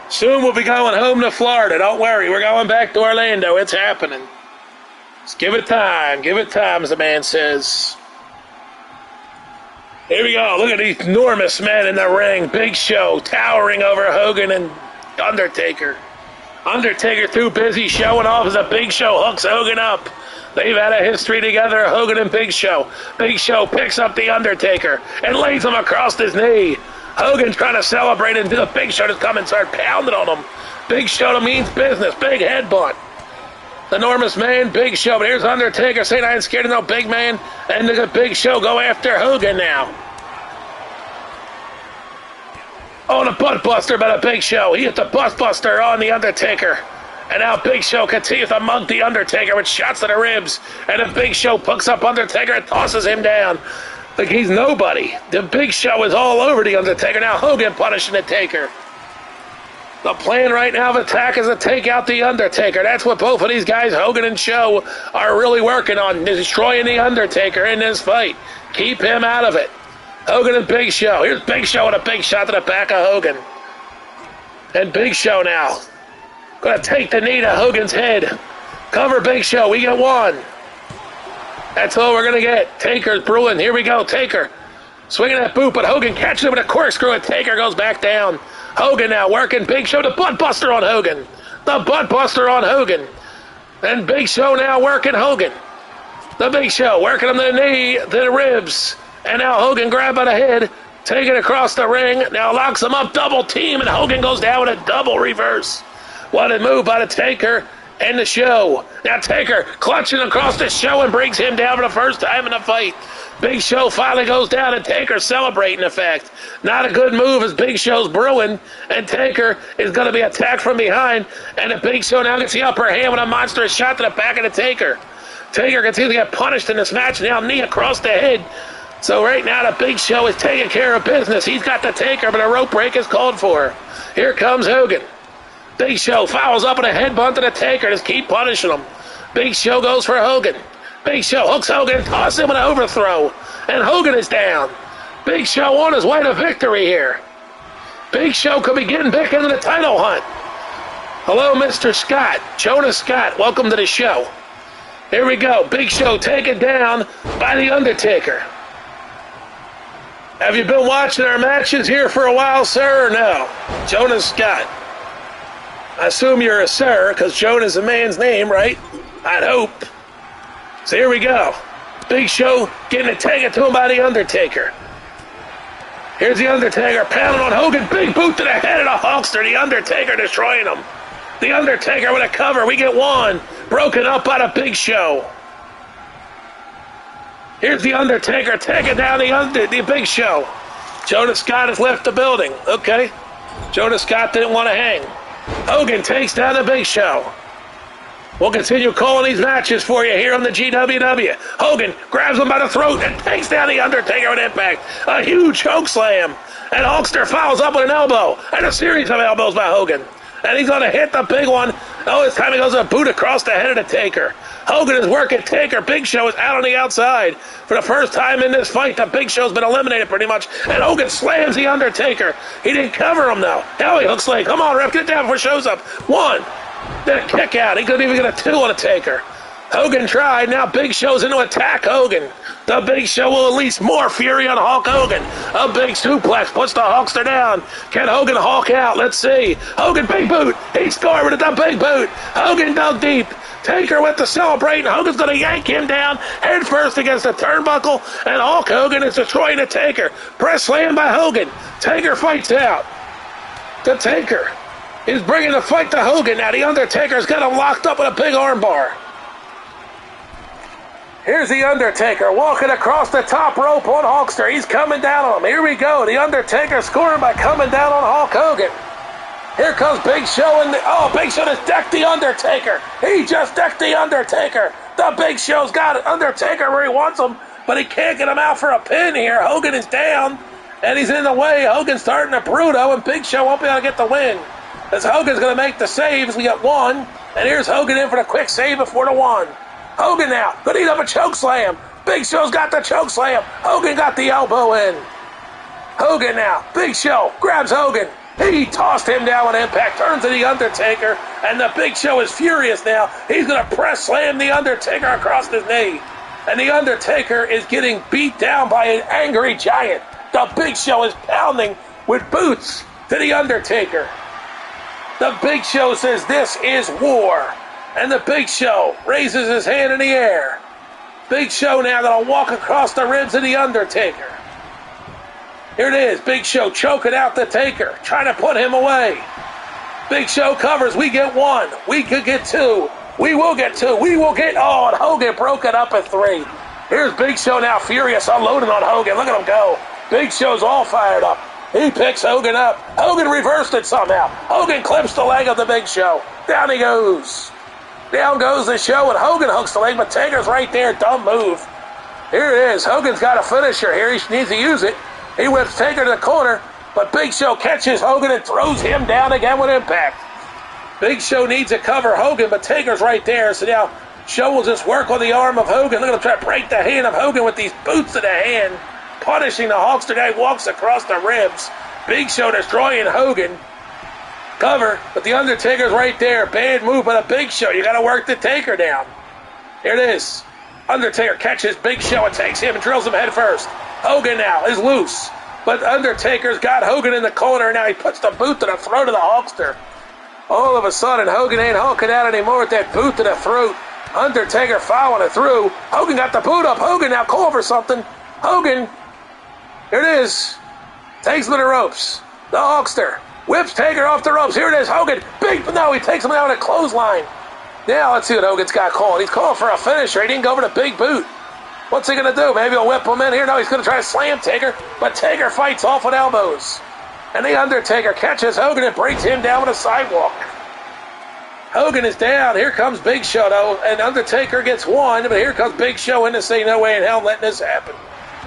Soon we'll be going home to Florida. Don't worry, we're going back to Orlando. It's happening. Just give it time. Give it time, as the man says. Here we go. Look at these enormous men in the ring. Big Show towering over Hogan and Undertaker. Undertaker too busy showing off as the Big Show hooks Hogan up. They've had a history together, Hogan and Big Show. Big Show picks up the Undertaker and lays him across his knee. Hogan's trying to celebrate and the Big Show just come and start pounding on him. Big Show means business. Big headbutt. The enormous man, Big Show. But here's Undertaker saying, I ain't scared of no big man. And look at Big Show go after Hogan now. Oh, the butt buster by the Big Show. He hit the butt buster on the Undertaker. And now Big Show continues to mug the Undertaker with shots to the ribs. And the Big Show picks up Undertaker and tosses him down. Like he's nobody. The Big Show is all over the Undertaker. Now Hogan punishing the Taker. The plan right now of attack is to take out the Undertaker. That's what both of these guys, Hogan and Show, are really working on. Destroying the Undertaker in this fight. Keep him out of it. Hogan and Big Show. Here's Big Show with a big shot to the back of Hogan. And Big Show now. Gonna take the knee to Hogan's head. Cover Big Show. We get one. That's all we're going to get. Taker's brewing. Here we go. Taker. Swinging that boot, but Hogan catches it with a corkscrew, and Taker goes back down. Hogan now working Big Show. The butt buster on Hogan. The butt buster on Hogan. And Big Show now working Hogan. The Big Show working him to the knee, to the ribs. And now Hogan grabbed by the head, taking it across the ring. Now locks him up, double team, and Hogan goes down with a double reverse. What a move by the Taker. And the Show. Now Taker clutching across the Show and brings him down for the first time in the fight. Big Show finally goes down and Taker celebrating the fact. Not a good move as Big Show's brewing. And Taker is going to be attacked from behind. And the Big Show now gets the upper hand with a monstrous shot to the back of the Taker. Taker continues to get punished in this match. Now knee across the head. So right now the Big Show is taking care of business. He's got the Taker, but a rope break is called for. Here comes Hogan. Big Show fouls up with a headbutt to the Taker. Just keep punishing him. Big Show goes for Hogan. Big Show hooks Hogan, tosses him with an overthrow. And Hogan is down. Big Show on his way to victory here. Big Show could be getting back into the title hunt. Hello, Mr. Scott. Jonas Scott, welcome to the show. Here we go. Big Show taken down by The Undertaker. Have you been watching our matches here for a while, sir, or no? Jonas Scott. I assume you're a sir, because Joan is a man's name, right? I'd hope. So here we go. Big Show getting it taken to him by The Undertaker. Here's The Undertaker pounding on Hogan. Big boot to the head of the Hulkster. The Undertaker destroying him. The Undertaker with a cover. We get one. Broken up by the Big Show. Here's The Undertaker taking down the Big Show. Jonas Scott has left the building. Okay. Jonas Scott didn't want to hang. Hogan takes down the Big Show. We'll continue calling these matches for you here on the GWW. Hogan grabs him by the throat and takes down The Undertaker with impact. A huge choke slam. And Hulkster follows up with an elbow. And a series of elbows by Hogan. And he's going to hit the big one. Oh, this time he goes a boot across the head of the Taker. Hogan is working Taker. Big Show is out on the outside. For the first time in this fight, the Big Show's been eliminated pretty much. And Hogan slams The Undertaker. He didn't cover him, though. Hell, he hooks leg. Come on, ref, get down before it shows up. One. Then a kick out. He couldn't even get a two on a Taker. Hogan tried. Now Big Show's into attack Hogan. The Big Show will unleash more fury on Hulk Hogan. A big suplex puts the Hulkster down. Can Hogan Hulk out? Let's see. Hogan big boot. He scored with the big boot. Hogan dug deep. Taker went to celebrate, and Hogan's going to yank him down head first against the turnbuckle, and Hulk Hogan is destroying the Taker. Press slam by Hogan. Taker fights out. The Taker is bringing the fight to Hogan now. The Undertaker's got him locked up with a big armbar. Here's The Undertaker walking across the top rope on Hulkster. He's coming down on him. Here we go. The Undertaker scoring by coming down on Hulk Hogan. Here comes Big Show, and Big Show just decked The Undertaker. He just decked The Undertaker. The Big Show's got it. Undertaker where he wants him, but he can't get him out for a pin here. Hogan is down, and he's in the way. Hogan's starting to Bruto, and Big Show won't be able to get the win. As Hogan's going to make the saves, we got one, and here's Hogan in for the quick save before the one. Hogan now, going to eat up a choke slam. Big Show's got the choke slam. Hogan got the elbow in. Hogan now, Big Show grabs Hogan. He tossed him down with impact, turns to The Undertaker, and the Big Show is furious now. He's going to press slam The Undertaker across his knee. And The Undertaker is getting beat down by an angry giant. The Big Show is pounding with boots to The Undertaker. The Big Show says this is war. And the Big Show raises his hand in the air. Big Show now going to walk across the ribs of The Undertaker. Here it is. Big Show choking out the Taker, trying to put him away. Big Show covers. We get one. We could get two. We will get two. We will get... Oh, and Hogan broke it up at three. Here's Big Show now furious, unloading on Hogan. Look at him go. Big Show's all fired up. He picks Hogan up. Hogan reversed it somehow. Hogan clips the leg of the Big Show. Down he goes. Down goes the Show, and Hogan hooks the leg, but Taker's right there. Dumb move. Here it is. Hogan's got a finisher here. He needs to use it. He whips Taker to the corner, but Big Show catches Hogan and throws him down again with impact. Big Show needs to cover Hogan, but Taker's right there. So now Show will just work on the arm of Hogan. Look at him try to break the hand of Hogan with these boots to the hand, punishing the Hulkster guy. Walks across the ribs. Big Show destroying Hogan. Cover, but the Undertaker's right there. Bad move by the Big Show. You got to work the Taker down. Here it is. Undertaker catches Big Show and takes him and drills him head first. Hogan now is loose, but Undertaker's got Hogan in the corner. Now he puts the boot to the throat of the Hulkster. All of a sudden, Hogan ain't hulking out anymore with that boot to the throat. Undertaker following it through. Hogan got the boot up. Hogan now call for something. Hogan, here it is. Takes him to the ropes. The Hulkster whips Taker off the ropes. Here it is. Hogan, no, he takes him out with a clothesline. Now let's see what Hogan's got called. He's calling for a finisher. He didn't go for the big boot. What's he going to do? Maybe he'll whip him in here. No, he's going to try to slam Taker, but Taker fights off with elbows. And the Undertaker catches Hogan and breaks him down with a sidewalk. Hogan is down. Here comes Big Show, though, and Undertaker gets one, but here comes Big Show in to say, no way in hell I'm letting this happen.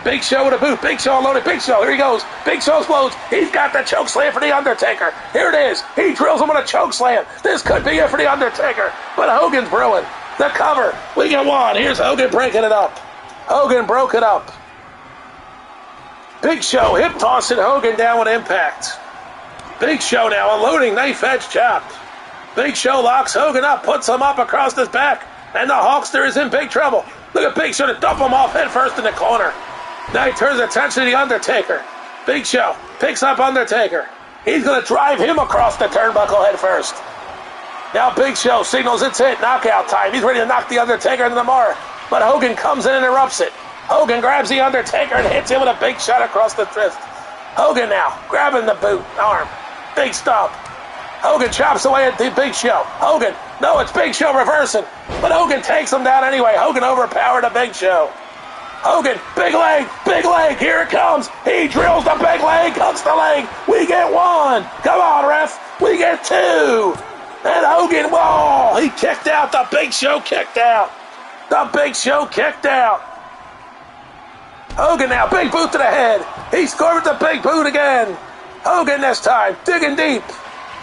Big Show with a boot. Big Show unloaded. Big Show. Here he goes. Big Show explodes. He's got the choke slam for The Undertaker. Here it is. He drills him with a choke slam. This could be it for The Undertaker. But Hogan's brewing. The cover. We get one. Here's Hogan breaking it up. Hogan broke it up. Big Show hip tossing Hogan down with impact. Big Show now unloading knife edge chop. Big Show locks Hogan up, puts him up across his back, and the Hulkster is in big trouble. Look at Big Show to dump him off head first in the corner. Now he turns attention to The Undertaker. Big Show picks up Undertaker. He's going to drive him across the turnbuckle head first. Now Big Show signals it's it, knockout time. He's ready to knock The Undertaker into the mark, but Hogan comes in and interrupts it. Hogan grabs The Undertaker and hits him with a big shot across the wrist. Hogan now grabbing the boot arm. Big stomp. Hogan chops away at the Big Show. Hogan, no, it's Big Show reversing. But Hogan takes him down anyway. Hogan overpowered the Big Show. Hogan, big leg, here it comes. He drills the big leg, hooks the leg. We get one. Come on, ref. We get two. And Hogan, whoa, he kicked out. The Big Show kicked out. The Big Show kicked out. Hogan now, big boot to the head. He scored with the big boot again. Hogan this time, digging deep.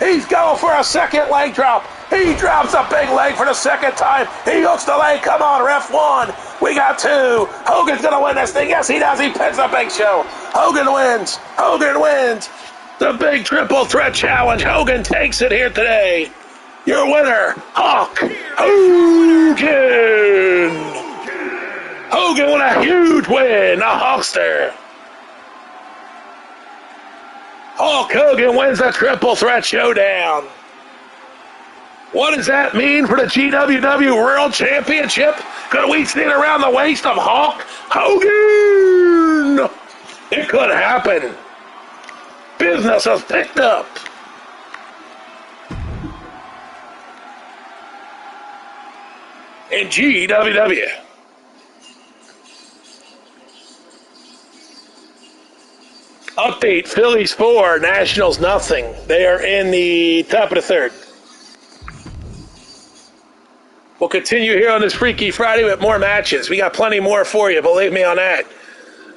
He's going for a second leg drop. He drops a big leg for the second time. He hooks the leg. Come on, ref. One. We got two. Hogan's going to win this thing. Yes, he does. He pins the Big Show. Hogan wins. Hogan wins. The big triple threat challenge. Hogan takes it here today. Your winner, Hulk Hogan. Hogan with a huge win, the Hulkster. Hulk Hogan wins the Triple Threat Showdown. What does that mean for the GWW World Championship? Could we see it around the waist of Hulk Hogan? It could happen. Business has picked up. In GWW. Update, Phillies 4, Nationals nothing. They are in the top of the third. We'll continue here on this Freaky Friday with more matches. We got plenty more for you, believe me on that.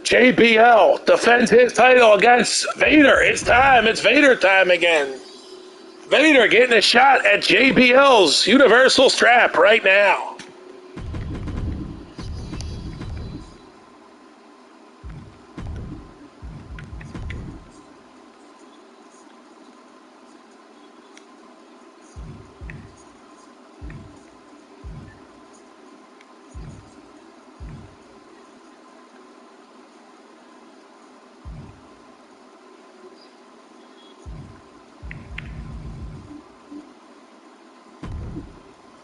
JBL defends his title against Vader. It's time. It's Vader time again. Vader getting a shot at JBL's Universal Strap right now.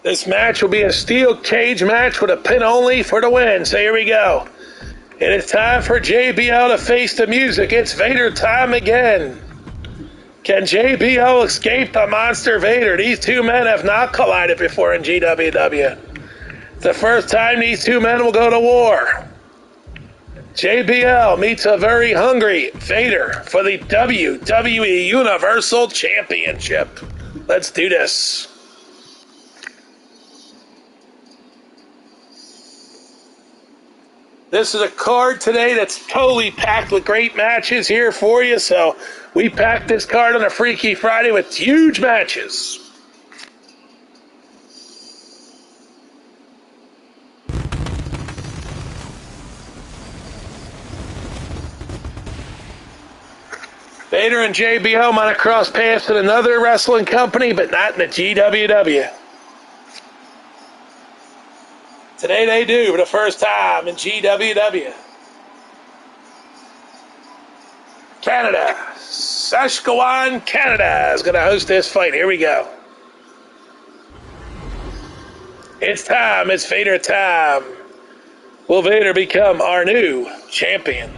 This match will be a steel cage match with a pin only for the win. So here we go. It is time for JBL to face the music. It's Vader time again. Can JBL escape the monster Vader? These two men have not collided before in GWW. It's the first time these two men will go to war. JBL meets a very hungry Vader for the WWE Universal Championship. Let's do this. This is a card today that's totally packed with great matches here for you. So we packed this card on a Freaky Friday with huge matches. Vader and JBL might have crossed paths in another wrestling company, but not in the GWW. Today they do for the first time in GWW. Canada. Saskatchewan, Canada is going to host this fight. Here we go. It's time. It's Vader time. Will Vader become our new champion?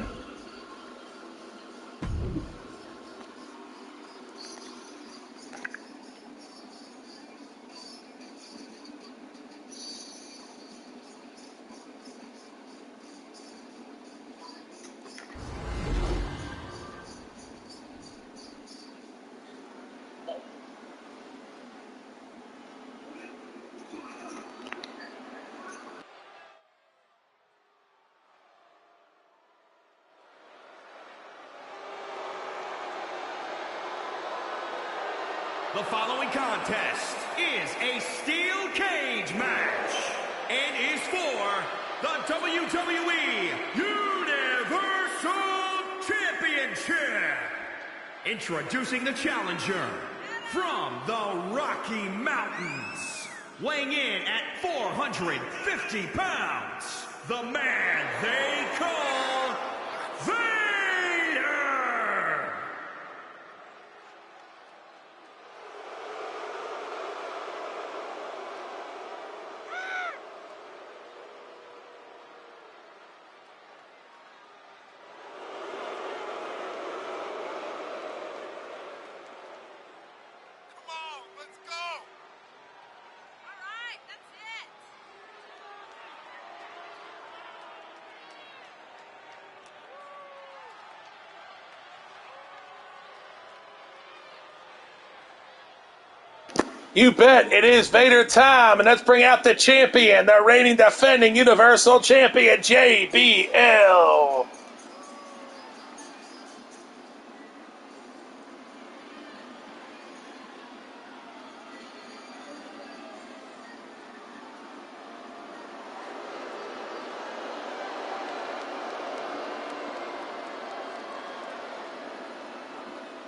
The following contest is a steel cage match and is for the WWE Universal Championship. Introducing the challenger from the Rocky Mountains, weighing in at 450 pounds, the man they call Vader! You bet it is Vader time, and let's bring out the champion, the reigning defending Universal Champion, JBL.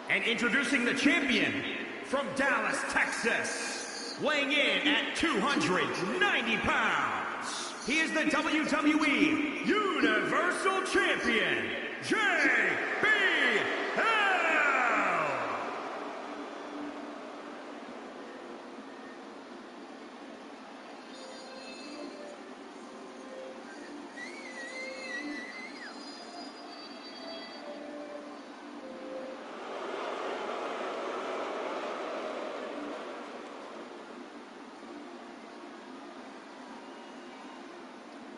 And introducing the champion from Dallas, Texas, weighing in at 290 pounds. He is the WWE Universal Champion, JBL.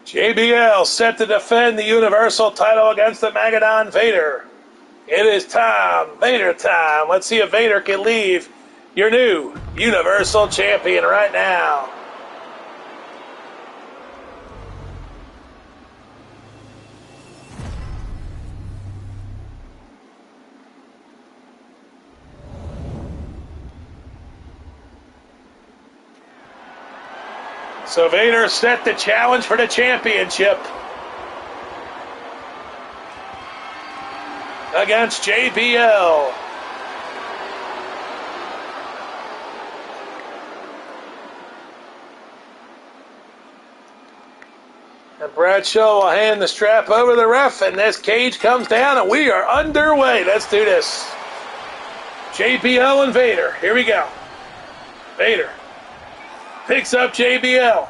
JBL set to defend the Universal title against the Magadon Vader. It is time, Vader time. Let's see if Vader can leave your new Universal Champion right now. So Vader set the challenge for the championship against JBL. And Bradshaw will hand the strap over the ref, and this cage comes down, and we are underway. Let's do this. JBL and Vader. Here we go. Vader picks up JBL,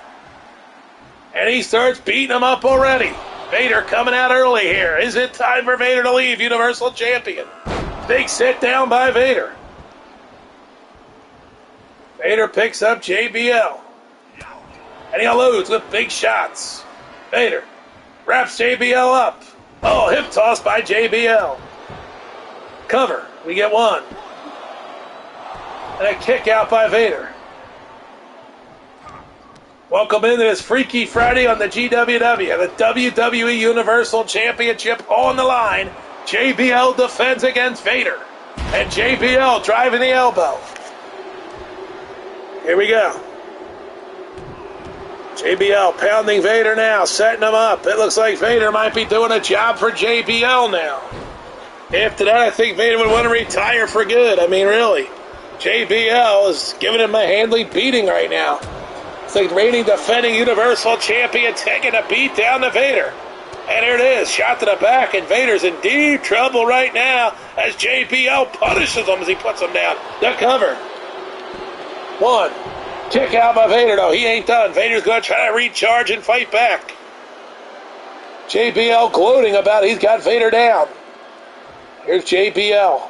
and he starts beating him up already. Vader coming out early here. Is it time for Vader to leave Universal Champion? Big sit down by Vader. Vader picks up JBL, and he unloads with big shots. Vader wraps JBL up. Oh, hip toss by JBL. Cover. We get one. And a kick out by Vader. Welcome into this Freaky Friday on the GWW. The WWE Universal Championship on the line. JBL defends against Vader. And JBL driving the elbow. Here we go. JBL pounding Vader now, setting him up. It looks like Vader might be doing a job for JBL now. After that, I think Vader would want to retire for good. I mean, really. JBL is giving him a handling beating right now. It's like reigning defending Universal Champion taking a beat down to Vader. And there it is, shot to the back, and Vader's in deep trouble right now as JBL punishes him as he puts him down. The cover. One. Kick out by Vader, though. He ain't done. Vader's going to try to recharge and fight back. JBL gloating about it. He's got Vader down. Here's JBL.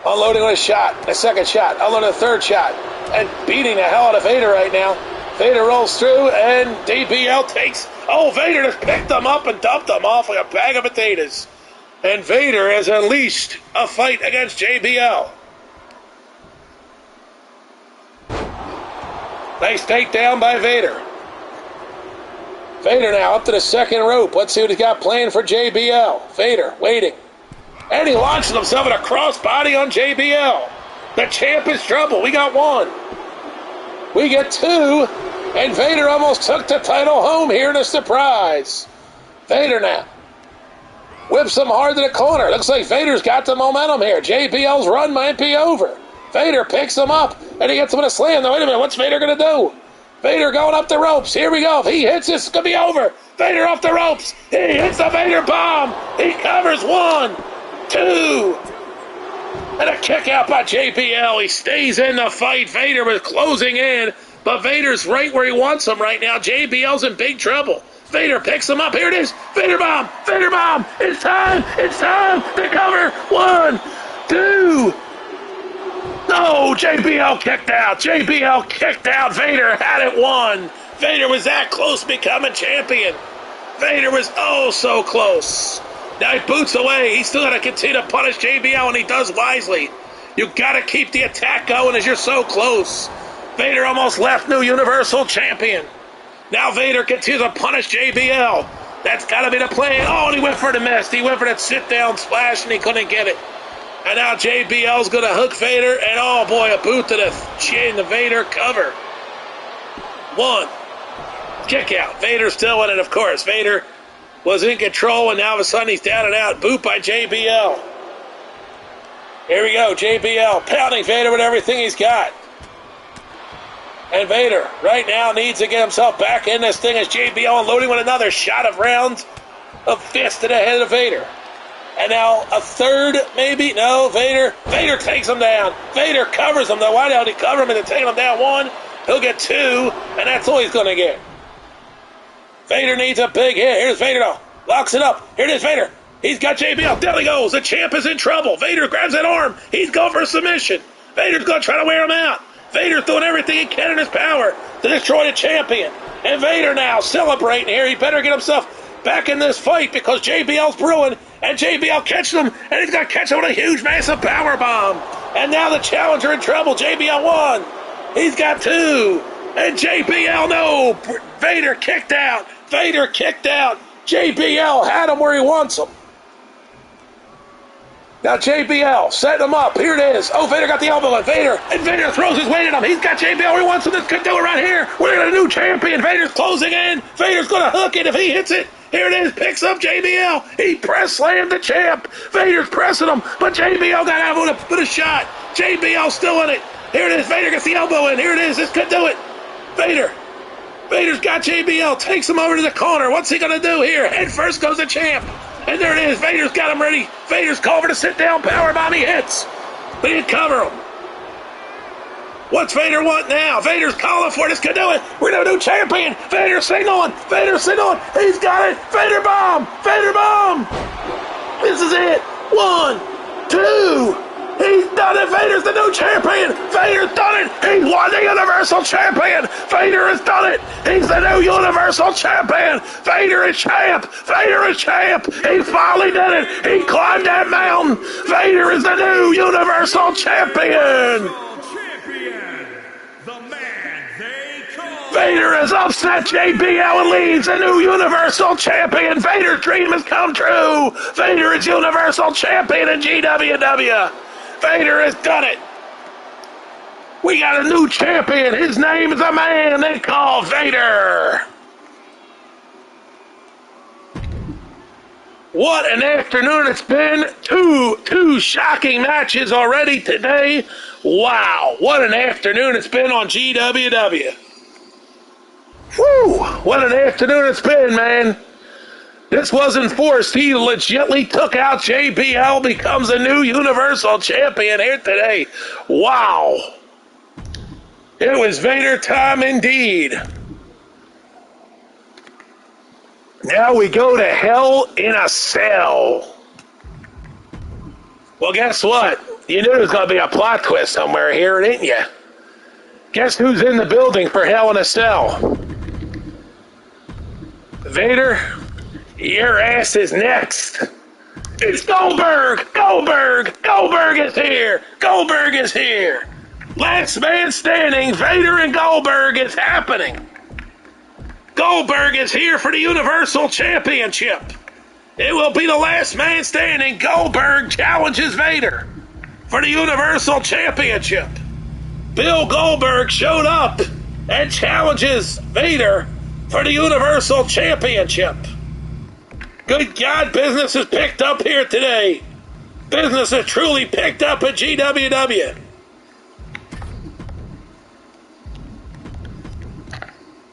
Unloading on a shot, a second shot, unloading a third shot, and beating the hell out of Vader right now. Vader rolls through, and JBL takes... Oh, Vader just picked him up and dumped him off like a bag of potatoes. And Vader has unleashed a fight against JBL. Nice takedown by Vader. Vader now up to the second rope. Let's see what he's got planned for JBL. Vader waiting. And he launches himself in a crossbody on JBL. The champ is trouble. We got one. We get two. And Vader almost took the title home here in a surprise. Vader now. Whips him hard to the corner. Looks like Vader's got the momentum here. JBL's run might be over. Vader picks him up, and he gets him with a slam. Now, wait a minute. What's Vader going to do? Vader going up the ropes. Here we go. If he hits this, it's going to be over. Vader off the ropes. He hits the Vader bomb. He covers 1, 2. And a kick out by JBL. He stays in the fight. Vader was closing in, but Vader's right where he wants him right now. JBL's in big trouble. Vader picks him up. Here it is. Vader bomb. Vader bomb. It's time. It's time to cover. 1, 2. No, JBL kicked out. JBL kicked out. Vader had it won. Vader was that close to becoming champion. Vader was oh so close. Now he boots away. He's still got to continue to punish JBL, and he does wisely. You got to keep the attack going as you're so close. Vader almost left new Universal Champion. Now Vader continues to punish JBL. That's got to be the plan. Oh, and he went for the miss. He went for that sit-down splash, and he couldn't get it. And now JBL's going to hook Vader, and oh boy, a boot to the chin. The Vader cover. 1. Kick out. Vader still in it, of course. Vader was in control, and now all of a sudden he's down and out. Boot by JBL. Here we go, JBL pounding Vader with everything he's got. And Vader right now needs to get himself back in this thing as JBL unloading with another shot of rounds of fist to the head of Vader. And now a third, maybe? No, Vader takes him down. Vader covers him. Now, why don't he cover him and then take him down 1? He'll get 2, and that's all he's going to get. Vader needs a big hit. Here's Vader now. Locks it up. Here it is, Vader. He's got JBL. Down he goes. The champ is in trouble. Vader grabs that arm. He's going for a submission. Vader's going to try to wear him out. Vader's doing everything he can in his power to destroy the champion. And Vader now celebrating here. He better get himself back in this fight because JBL's brewing. And JBL catches him. And he's going to catch him with a huge, massive power bomb. And now the challenger in trouble. JBL won. He's got 2. And JBL, no. Vader kicked out. Vader kicked out. JBL had him where he wants him. Now JBL setting him up. Here it is. Oh, Vader got the elbow on Vader. And Vader throws his weight at him. He's got JBL where he wants him. This could do it right here. We're got a new champion. Vader's closing in. Vader's going to hook it if he hits it. Here it is. Picks up JBL. He press slammed the champ. Vader's pressing him. But JBL got out with a shot. JBL still in it. Here it is. Vader gets the elbow in. Here it is. This could do it. Vader's got JBL. Takes him over to the corner. What's he going to do here? Head first goes the champ. And there it is. Vader's got him ready. Vader's called for the sit-down powerbomb. He hits. But he didn't cover him. What's Vader want now? Vader's calling for it. This could do it. We're going to do champion. Vader's signaling. He's got it. Vader bomb. This is it. 1, 2. He's done it. Vader's the new champion. Vader's done it. He won the Universal Champion. Vader has done it. He's the new Universal Champion. Vader is champ. He finally did it. He climbed that mountain. Vader is the new Universal Champion. Vader has upset JBL and leads the new Universal Champion. Vader's dream has come true. Vader is Universal Champion in GWW. Vader has done it. We got a new champion. His name is a man they call Vader. What an afternoon it's been. Two shocking matches already today. Wow, what an afternoon it's been on GWW. Whew, what an afternoon it's been, man. This wasn't forced. He legitimately took out JBL, becomes a new Universal Champion here today. Wow. It was Vader time indeed. Now we go to Hell in a Cell. Well, guess what? You knew there was going to be a plot twist somewhere here, didn't you? Guess who's in the building for Hell in a Cell? Vader, your ass is next. It's Goldberg! Goldberg is here! Last man standing, Vader and Goldberg is happening. Goldberg is here for the Universal Championship. It will be the last man standing. Goldberg challenges Vader. for the Universal Championship. Bill Goldberg showed up and challenges Vader for the Universal Championship. Good God, business is picked up here today. Business is truly picked up at GWW.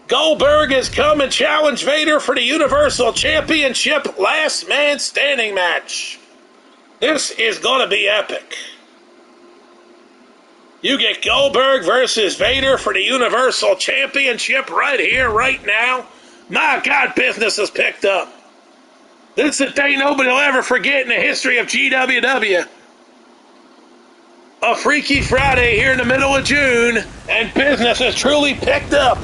Goldberg has come and challenged Vader for the Universal Championship last man standing match. This is going to be epic. You get Goldberg versus Vader for the Universal Championship right here, right now. My God, business is picked up. This is the day nobody will ever forget in the history of GWW. A Freaky Friday here in the middle of June, and business is truly picked up.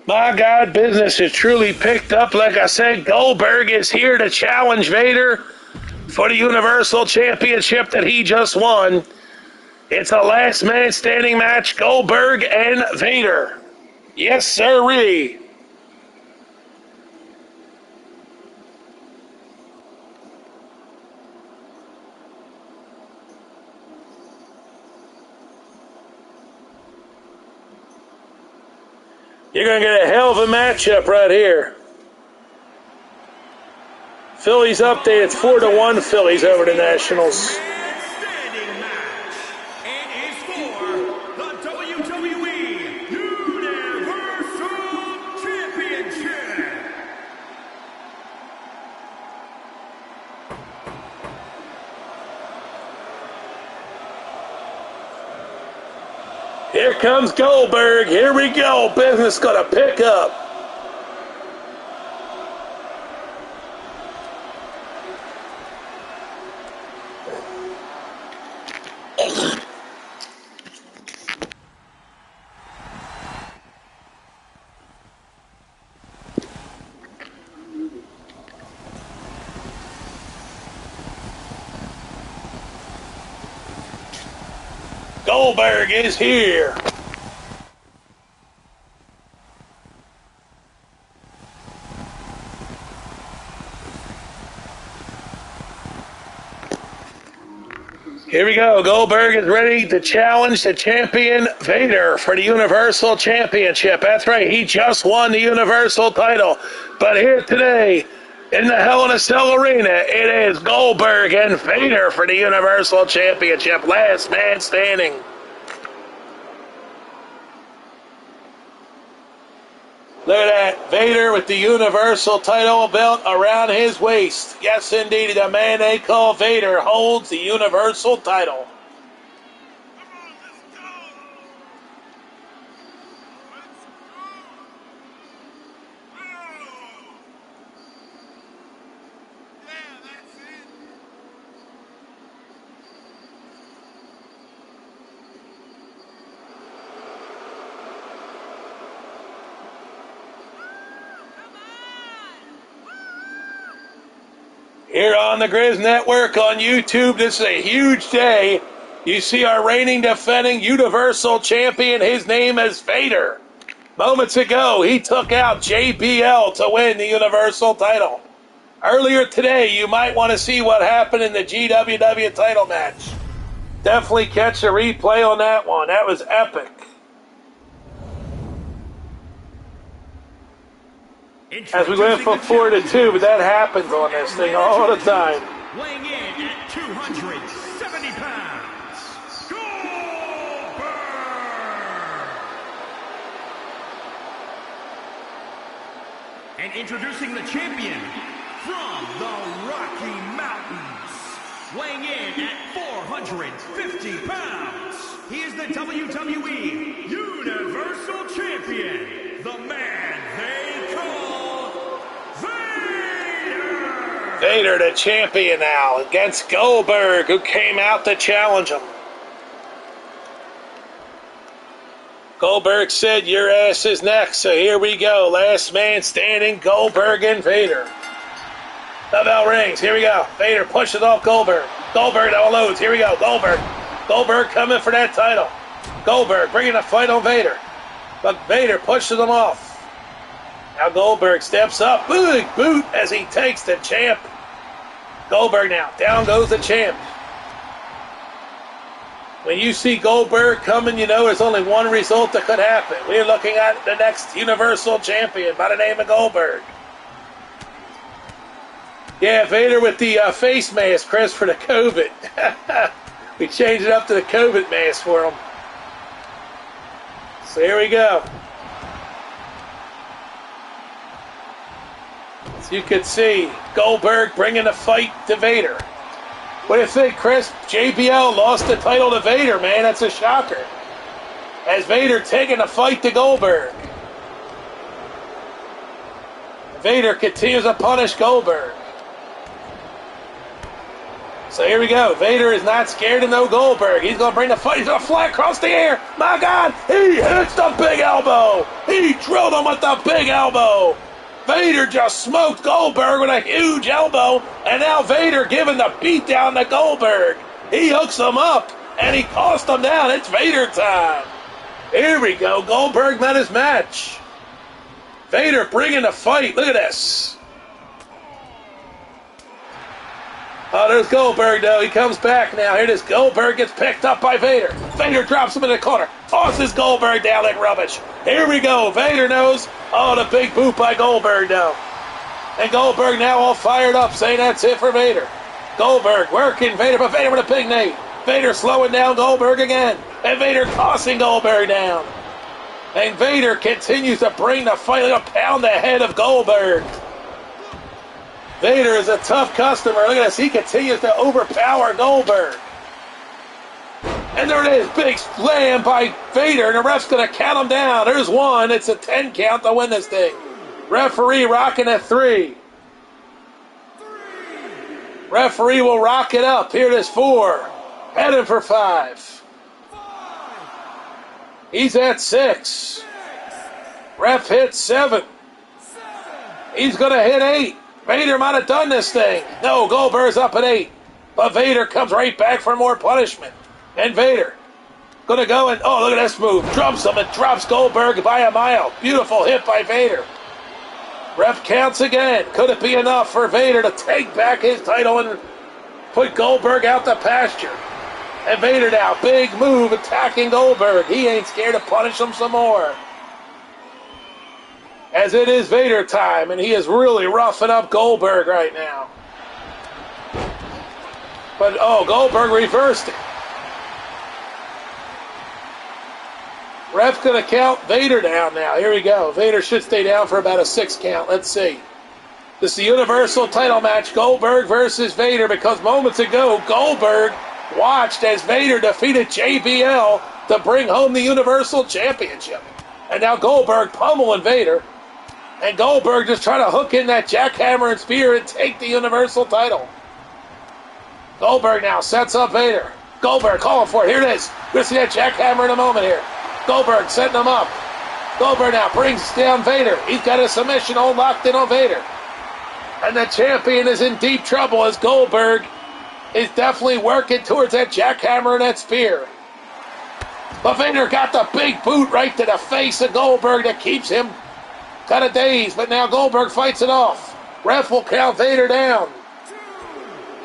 My God, business is truly picked up. Like I said, Goldberg is here to challenge Vader for the Universal Championship that he just won. It's a last man standing match, Goldberg and Vader. Yes, sirree. You're going to get a hell of a matchup right here. Phillies update. It's 4-1 Phillies over the Nationals. Standing match. It is for the WWE Universal Championship. Here comes Goldberg. Here we go. Business going to pick up. Goldberg is here. Here we go. Goldberg is ready to challenge the champion Vader for the Universal Championship. That's right. He just won the Universal title. But here today in the Hell in a Cell Arena, it is Goldberg and Vader for the Universal Championship. Last man standing. Look at that. Vader with the Universal title belt around his waist. Yes, indeed. The man they call Vader holds the Universal title. Here on the Grizz Network on YouTube, this is a huge day. You see our reigning, defending Universal Champion. His name is Vader. Moments ago, he took out JBL to win the Universal title. Earlier today, you might want to see what happened in the GWW title match. Definitely catch a replay on that one. That was epic. As we went from 4-2, but that happens on this thing all the time. Weighing in at 270 pounds, Goldberg! And introducing the champion from the Rocky Mountains, weighing in at 450 pounds, he is the WWE Universal Champion, the man they call Vader, the champion now, against Goldberg, who came out to challenge him. Goldberg said your ass is next, so here we go. Last man standing, Goldberg and Vader. The bell rings. Here we go. Vader pushes off Goldberg. Goldberg now loads. Here we go. Goldberg. Goldberg coming for that title. Goldberg bringing a fight on Vader. But Vader pushes him off. Now Goldberg steps up. Big boot as he takes the champ. Goldberg now. Down goes the champ. When you see Goldberg coming, you know there's only one result that could happen. We're looking at the next Universal Champion by the name of Goldberg. Yeah, Vader with the face mask, Chris, for the COVID. We changed it up to the COVID mask for him. So here we go. As you can see, Goldberg bringing the fight to Vader. What do you think, Chris? JBL lost the title to Vader, man. That's a shocker. As Vader taking the fight to Goldberg. Vader continues to punish Goldberg. So here we go. Vader is not scared of no Goldberg. He's going to bring the fight. He's going to fly across the air. My God, he hits the big elbow. He drilled him with the big elbow. Vader just smoked Goldberg with a huge elbow, and now Vader giving the beat down to Goldberg. He hooks him up, and he tossed him down. It's Vader time. Here we go. Goldberg met his match. Vader bringing the fight. Look at this. Oh, there's Goldberg, though. He comes back now. Here it is. Goldberg gets picked up by Vader. Vader drops him in the corner. Tosses Goldberg down like rubbish. Here we go. Vader knows. Oh, the big boot by Goldberg, though. And Goldberg now all fired up, saying that's it for Vader. Goldberg working Vader, but Vader with a big knee. Vader slowing down Goldberg again. And Vader tossing Goldberg down. And Vader continues to bring the fight like a pound ahead of Goldberg. Vader is a tough customer. Look at this. He continues to overpower Goldberg. And there it is. Big slam by Vader. And the ref's going to count him down. There's one. It's a 10 count to win this thing. Referee rocking at 3. Referee will rock it up. Here it is 4. Heading for 5. He's at 6. Ref hits 7. He's going to hit 8. Vader might have done this thing. No, Goldberg's up at 8. But Vader comes right back for more punishment. And Vader going to go and, oh, look at this move. Drops him and drops Goldberg by a mile. Beautiful hit by Vader. Ref counts again. Could it be enough for Vader to take back his title and put Goldberg out to pasture? And Vader now, big move attacking Goldberg. He ain't scared to punish him some more. As it is Vader time, and he is really roughing up Goldberg right now. But, oh, Goldberg reversed it. Ref's going to count Vader down now. Here we go. Vader should stay down for about a 6 count. Let's see. This is the Universal title match, Goldberg versus Vader, because moments ago, Goldberg watched as Vader defeated JBL to bring home the Universal Championship. And now Goldberg pummeling Vader. And Goldberg just trying to hook in that jackhammer and spear and take the Universal title. Goldberg now sets up Vader. Goldberg calling for it. Here it is. We're going to see that jackhammer in a moment here. Goldberg setting him up. Goldberg now brings down Vader. He's got a submission all locked in on Vader. And the champion is in deep trouble as Goldberg is definitely working towards that jackhammer and that spear. But Vader got the big boot right to the face of Goldberg that keeps him kind of dazed, but now Goldberg fights it off. Ref will count Vader down.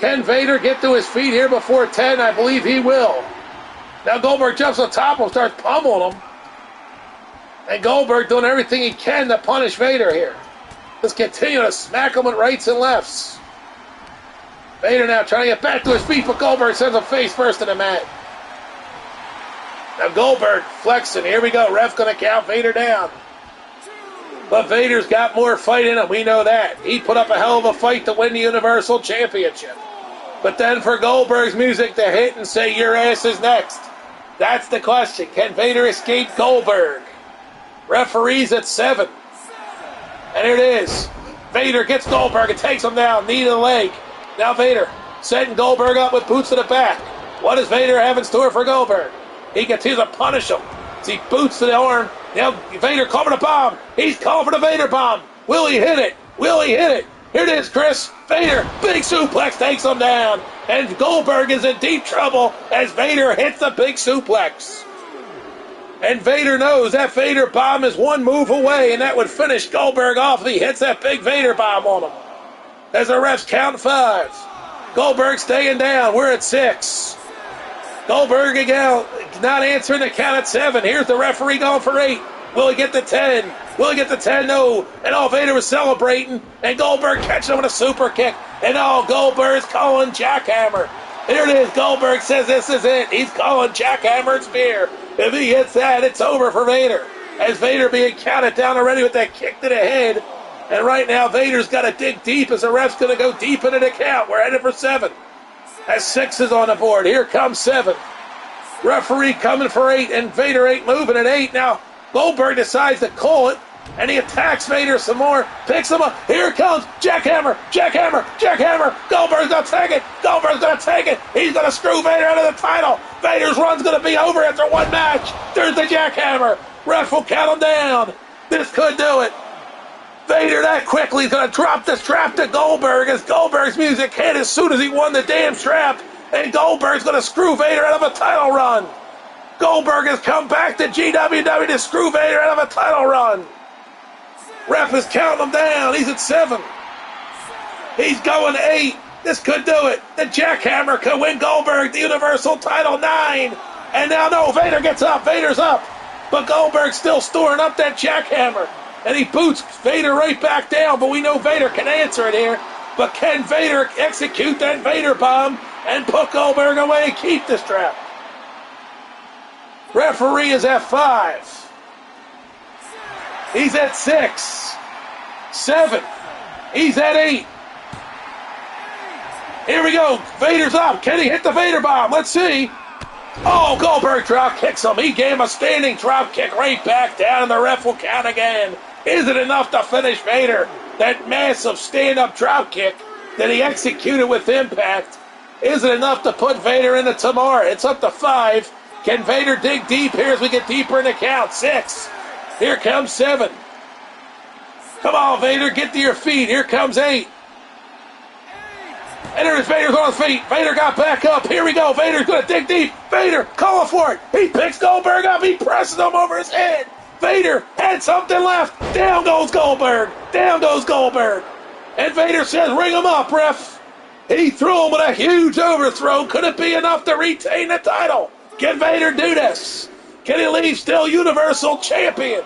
Can Vader get to his feet here before 10? I believe he will. Now Goldberg jumps on top of him, starts pummeling him. And Goldberg doing everything he can to punish Vader here. Let's continue to smack him with rights and lefts. Vader now trying to get back to his feet, but Goldberg sends him face first to the mat. Now Goldberg flexing. Here we go. Ref going to count Vader down. But Vader's got more fight in him. We know that. He put up a hell of a fight to win the Universal Championship. But then for Goldberg's music to hit and say, your ass is next. That's the question. Can Vader escape Goldberg? Referees at 7. And here it is. Vader gets Goldberg and takes him down. Knee to the leg. Now Vader setting Goldberg up with boots to the back. What does Vader have in store for Goldberg? He continues to punish him. See, boots to the arm. Now Vader calling for the bomb. He's calling for the Vader bomb. Will he hit it? Will he hit it? Here it is, Chris. Vader, big suplex takes him down. And Goldberg is in deep trouble as Vader hits the big suplex. And Vader knows that Vader bomb is one move away, and that would finish Goldberg off if he hits that big Vader bomb on him. As the refs count 5. Goldberg staying down. We're at 6. Goldberg again not answering the count at 7. Here's the referee going for 8. Will he get the 10? Will he get the 10? No. And Vader was celebrating, and Goldberg catching him with a super kick. And Goldberg's calling jackhammer. Here it is. Goldberg says this is it. He's calling jackhammer spear. If he hits that, it's over for Vader. As Vader being counted down already with that kick to the head. And right now, Vader's got to dig deep as the ref's going to go deep into the count. We're headed for 7. As 6 is on the board. Here comes 7. Referee coming for 8, and Vader ain't moving at 8. Now, Goldberg decides to call it, and he attacks Vader some more. Picks him up. Here comes jackhammer, jackhammer, jackhammer. Goldberg's going to take it. Goldberg's going to take it. He's going to screw Vader out of the title. Vader's run's going to be over after one match. There's the jackhammer. Ref will count him down. This could do it. Vader that quickly is going to drop the strap to Goldberg as Goldberg's music hit as soon as he won the damn strap. And Goldberg's going to screw Vader out of a title run. Goldberg has come back to GWW to screw Vader out of a title run. Ref is counting him down. He's at 7. He's going to 8. This could do it. The jackhammer could win Goldberg the Universal title 9. And now, no, Vader gets up. Vader's up. But Goldberg's still storing up that jackhammer. And he boots Vader right back down. But we know Vader can answer it here. But can Vader execute that Vader bomb and put Goldberg away and keep the strap? Referee is at 5. He's at 6. 7. He's at 8. Here we go. Vader's up. Can he hit the Vader bomb? Let's see. Goldberg drop kicks him. He gave him a standing drop kick right back down, and the ref will count again. Is it enough to finish Vader? That massive stand-up drop kick that he executed with impact. Is it enough to put Vader in the tomorrow? It's up to 5. Can Vader dig deep here as we get deeper in the count? 6. Here comes 7. Come on, Vader, get to your feet. Here comes 8. And there's Vader's on his feet. Vader got back up. Here we go. Vader's going to dig deep. Vader calling for it. He picks Goldberg up. He presses him over his head. Vader had something left. Down goes Goldberg. Down goes Goldberg. And Vader says, ring him up, ref. He threw him with a huge overthrow. Could it be enough to retain the title? Can Vader do this? Can he leave still Universal Champion?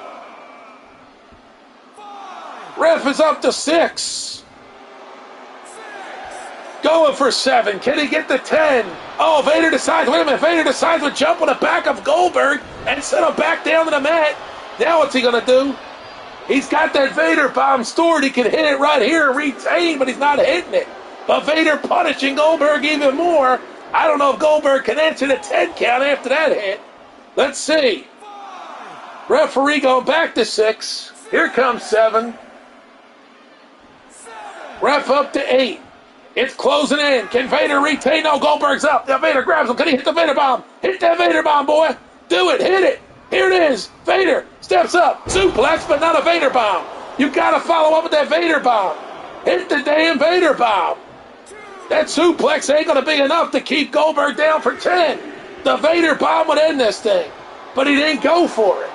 Ref is up to 6. Going for 7. Can he get the 10? Vader decides, wait a minute. Vader decides to jump on the back of Goldberg and send him back down to the mat. Now what's he going to do? He's got that Vader bomb stored. He can hit it right here and retain, but he's not hitting it. But Vader punishing Goldberg even more. I don't know if Goldberg can answer the 10 count after that hit. Let's see. Referee going back to 6. Here comes 7. Ref up to 8. It's closing in. Can Vader retain? No, Goldberg's up. Now Vader grabs him. Can he hit the Vader bomb? Hit that Vader bomb, boy. Do it. Hit it. Here it is. Vader steps up. Suplex, but not a Vader bomb. You got to follow up with that Vader bomb. Hit the damn Vader bomb. That suplex ain't going to be enough to keep Goldberg down for 10. The Vader bomb would end this thing, but he didn't go for it.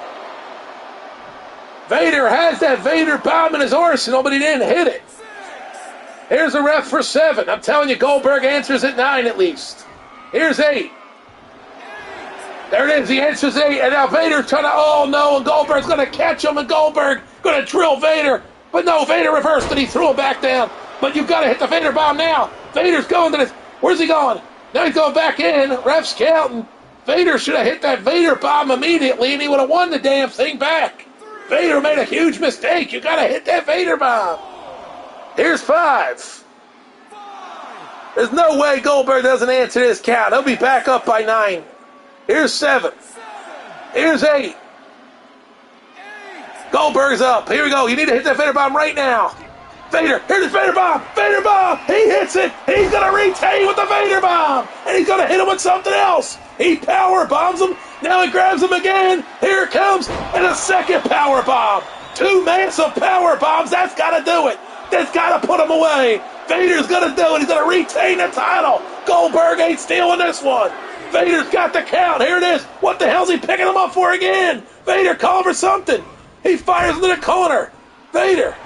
Vader has that Vader bomb in his arsenal, but he didn't hit it. Here's the ref for 7. I'm telling you, Goldberg answers at 9 at least. Here's 8. There it is. He answers 8, and now Vader's trying to, and Goldberg's going to catch him, and Goldberg going to drill Vader. But no, Vader reversed it. He threw him back down. But you've got to hit the Vader bomb now. Vader's going to this. Where's he going? Now he's going back in. Ref's counting. Vader should have hit that Vader bomb immediately, and he would have won the damn thing back. Vader made a huge mistake. You got to hit that Vader bomb. Here's 5. There's no way Goldberg doesn't answer this count. He'll be back up by 9. Here's 7. Here's 8. Goldberg's up. Here we go. You need to hit that Vader bomb right now. Vader, here's the Vader bomb. Vader bomb. He hits it. He's going to retain with the Vader bomb. And he's going to hit him with something else. He power bombs him. Now he grabs him again. Here it comes. And a second power bomb. 2 massive power bombs. That's got to do it. That's got to put him away. Vader's going to do it. He's going to retain the title. Goldberg ain't stealing this one. Vader's got the count. Here it is. What the hell's he picking him up for again? Vader calling for something. He fires into the corner. Vader.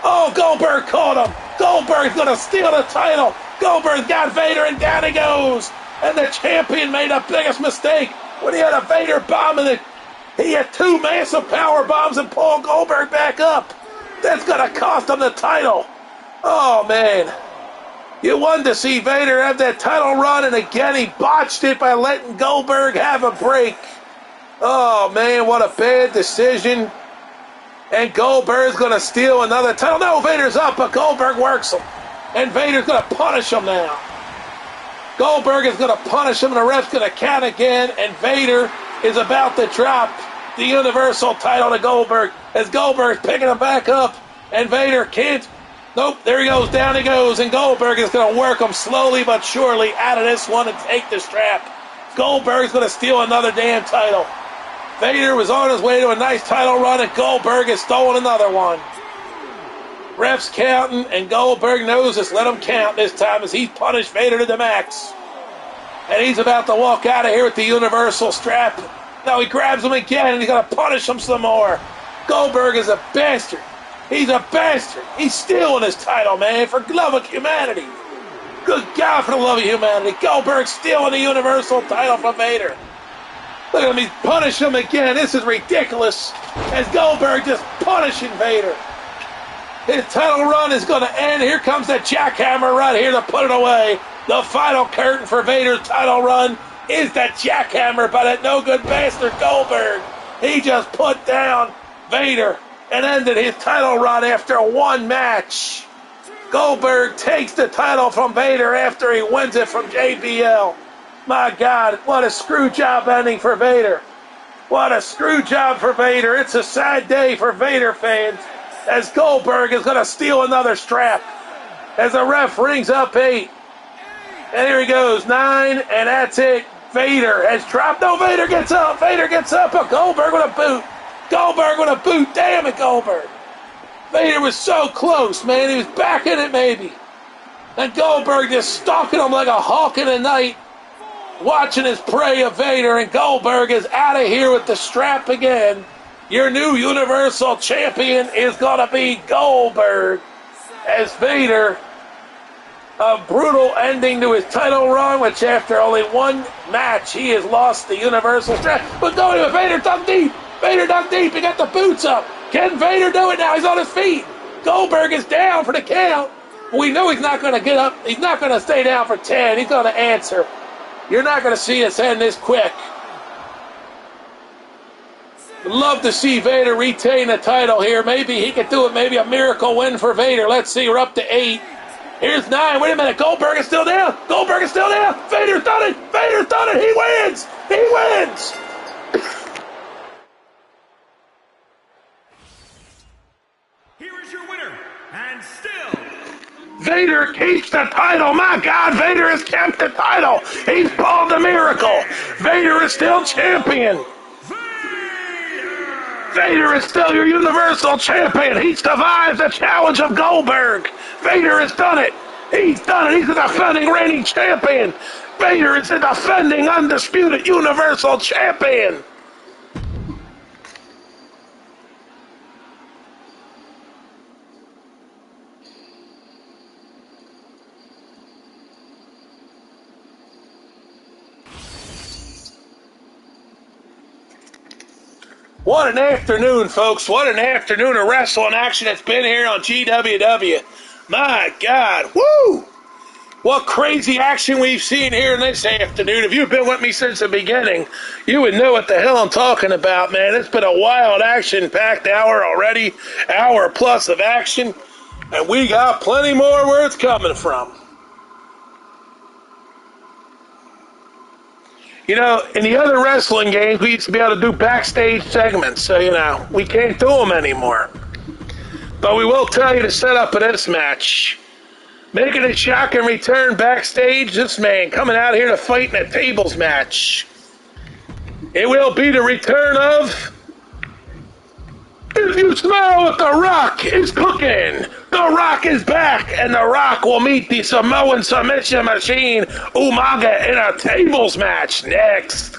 Oh, Goldberg caught him. Goldberg's going to steal the title. Goldberg's got Vader, and down he goes. And the champion made the biggest mistake when he had a Vader bomb in it. He had 2 massive power bombs and pulled Goldberg back up. That's going to cost him the title. Oh, man. You wanted to see Vader have that title run, and again he botched it by letting Goldberg have a break. Oh, man, what a bad decision. And Goldberg's going to steal another title. No, Vader's up, but Goldberg works him. And Vader's going to punish him now. Goldberg is going to punish him, and the ref's going to count again, and Vader is about to drop the Universal title to Goldberg as Goldberg's picking him back up, and Vader can't. Nope, there he goes, down he goes, and Goldberg is going to work him slowly but surely out of this one and take the strap. Goldberg's going to steal another damn title. Vader was on his way to a nice title run, and Goldberg has stolen another one. Ref's counting, and Goldberg knows this. Let him count this time as he's punished Vader to the max. And he's about to walk out of here with the Universal strap. Now he grabs him again, and he's going to punish him some more. Goldberg is a bastard. He's a bastard. He's stealing his title, man, for the love of humanity. Good God, for the love of humanity. Goldberg's stealing the Universal title from Vader. Look at him, he's punishing him again. This is ridiculous. As Goldberg just punishing Vader. His title run is going to end. Here comes the jackhammer right here to put it away. The final curtain for Vader's title run is the jackhammer by that no-good bastard Goldberg. He just put down Vader and ended his title run after one match. Goldberg takes the title from Vader after he wins it from JBL. My God, what a screw job ending for Vader. What a screw job for Vader. It's a sad day for Vader fans as Goldberg is going to steal another strap. As the ref rings up 8. And here he goes, 9, and that's it. Vader has dropped. No, Vader gets up. Vader gets up, but Goldberg with a boot. Goldberg with a boot. Damn it, Goldberg. Vader was so close, man. He was back in it, maybe. And Goldberg just stalking him like a hawk in the night, watching his prey of Vader, and Goldberg is out of here with the strap again. Your new Universal Champion is going to be Goldberg. As Vader, a brutal ending to his title run, which after only one match, he has lost the Universal strap. But going with Vader, dug deep. Vader dug deep. He got the boots up. Can Vader do it now? He's on his feet. Goldberg is down for the count. We know he's not going to get up. He's not going to stay down for 10. He's going to answer. You're not going to see us end this quick. Love to see Vader retain the title here. Maybe he could do it. Maybe a miracle win for Vader. Let's see. We're up to 8. Here's 9. Wait a minute. Goldberg is still down. Goldberg is still down. Vader's done it. Vader's done it. He wins. He wins. Here is your winner, and still Vader keeps the title. My God, Vader has kept the title. He's pulled the miracle. Vader is still champion. Vader is still your Universal Champion. He survives the challenge of Goldberg. Vader has done it. He's done it. He's the defending reigning champion. Vader is the defending undisputed Universal Champion. What an afternoon, folks. What an afternoon of wrestling action it's been here on GWW. My God. Woo! What crazy action we've seen here in this afternoon. If you've been with me since the beginning, you would know what the hell I'm talking about, man. It's been a wild action-packed hour already. Hour plus of action. And we got plenty more where it's coming from. You know, in the other wrestling games, we used to be able to do backstage segments, so, you know, we can't do them anymore. But we will tell you the setup of this match. Making a shocking return backstage, this man coming out here to fight in a tables match. It will be the return of... If you smell what The Rock is cooking, The Rock is back, and The Rock will meet the Samoan submission machine, Umaga, in a tables match next.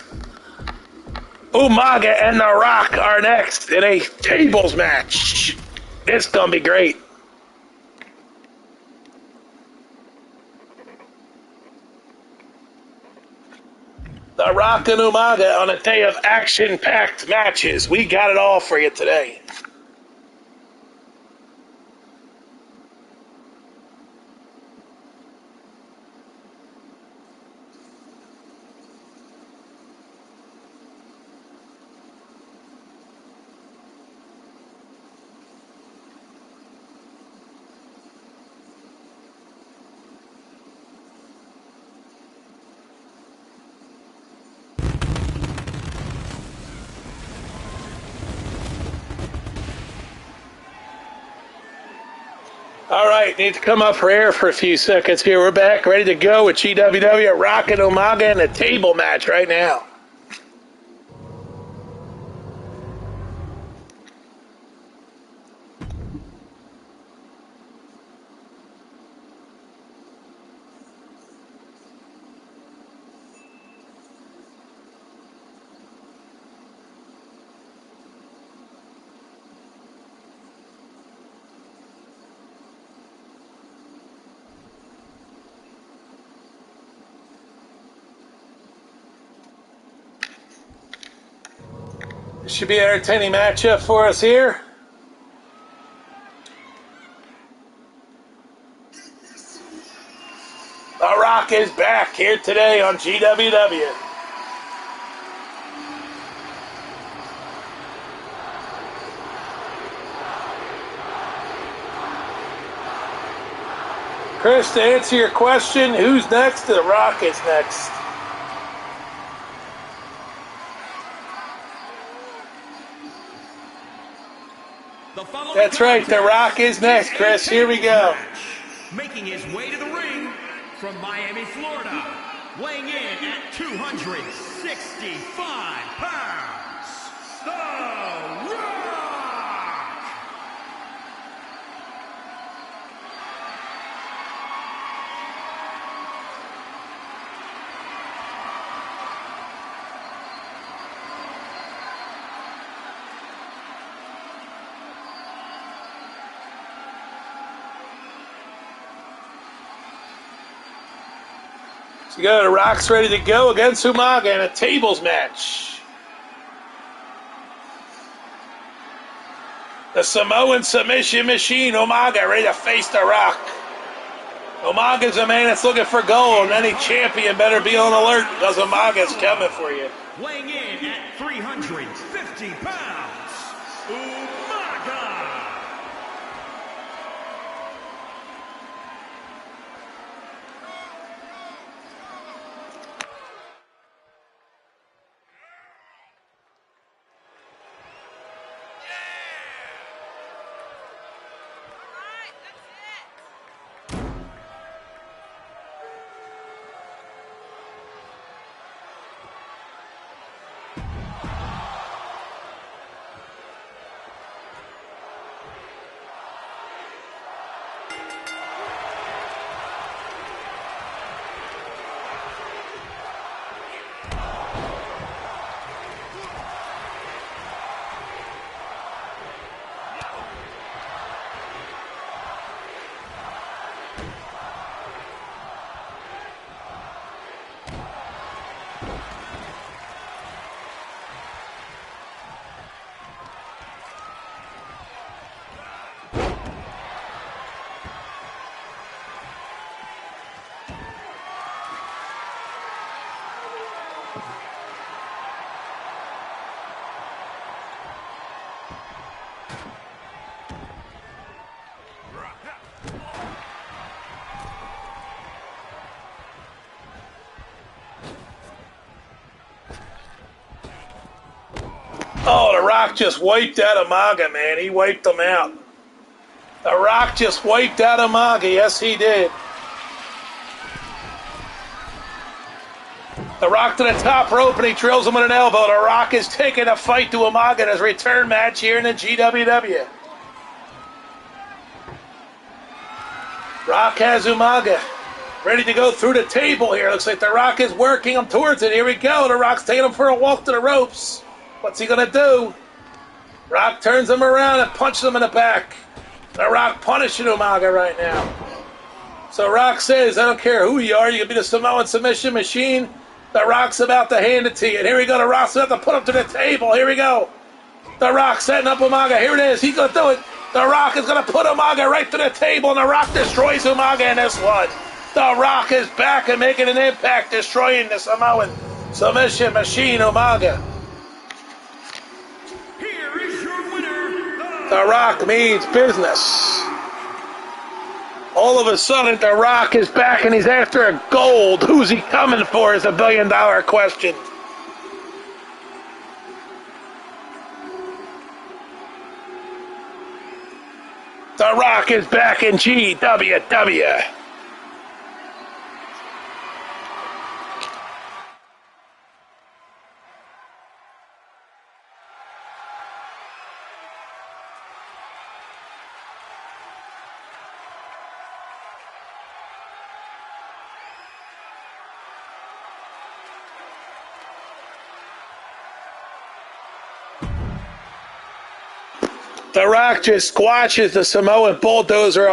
Umaga and The Rock are next in a tables match. It's gonna be great. The Rock and Umaga on a day of action-packed matches. We got it all for you today. All right, need to come up for air for a few seconds here. We're back, ready to go with GWW, Rock and Umaga in a table match right now. Should be an entertaining matchup for us here. The Rock is back here today on GWW. Chris, to answer your question, who's next? The Rock is next. That's right, The Rock is next, Chris. Here we go. Making his way to the ring from Miami, Florida, weighing in at 265 pounds, The Rock! So you got The Rock's ready to go against Umaga in a tables match. The Samoan submission machine, Umaga, ready to face The Rock. Umaga's a man that's looking for gold, and any champion better be on alert because Umaga's coming for you. Weighing in at 350 pounds, Umaga! Oh, The Rock just wiped out Umaga, man. He wiped them out. The Rock just wiped out Umaga. Yes, he did. The Rock to the top rope, and he drills him with an elbow. The Rock is taking a fight to Umaga in his return match here in the GWW. Rock has Umaga ready to go through the table here. Looks like The Rock is working him towards it. Here we go. The Rock's taking him for a walk to the ropes. What's he going to do? Rock turns him around and punches him in the back. The Rock punishing Umaga right now. So Rock says, I don't care who you are, you can be the Samoan submission machine. The Rock's about to hand it to you. And here we go. The Rock's about to put him to the table. Here we go. The Rock setting up Umaga. Here it is. He's going to do it. The Rock is going to put Umaga right to the table, and The Rock destroys Umaga in this one. The Rock is back and making an impact, destroying the Samoan submission machine, Umaga. Here is your winner, The Rock means business. All of a sudden, The Rock is back and he's after a gold. Who's he coming for is a billion-dollar question. The Rock is back in GWW. The Rock just squashes the Samoan bulldozer.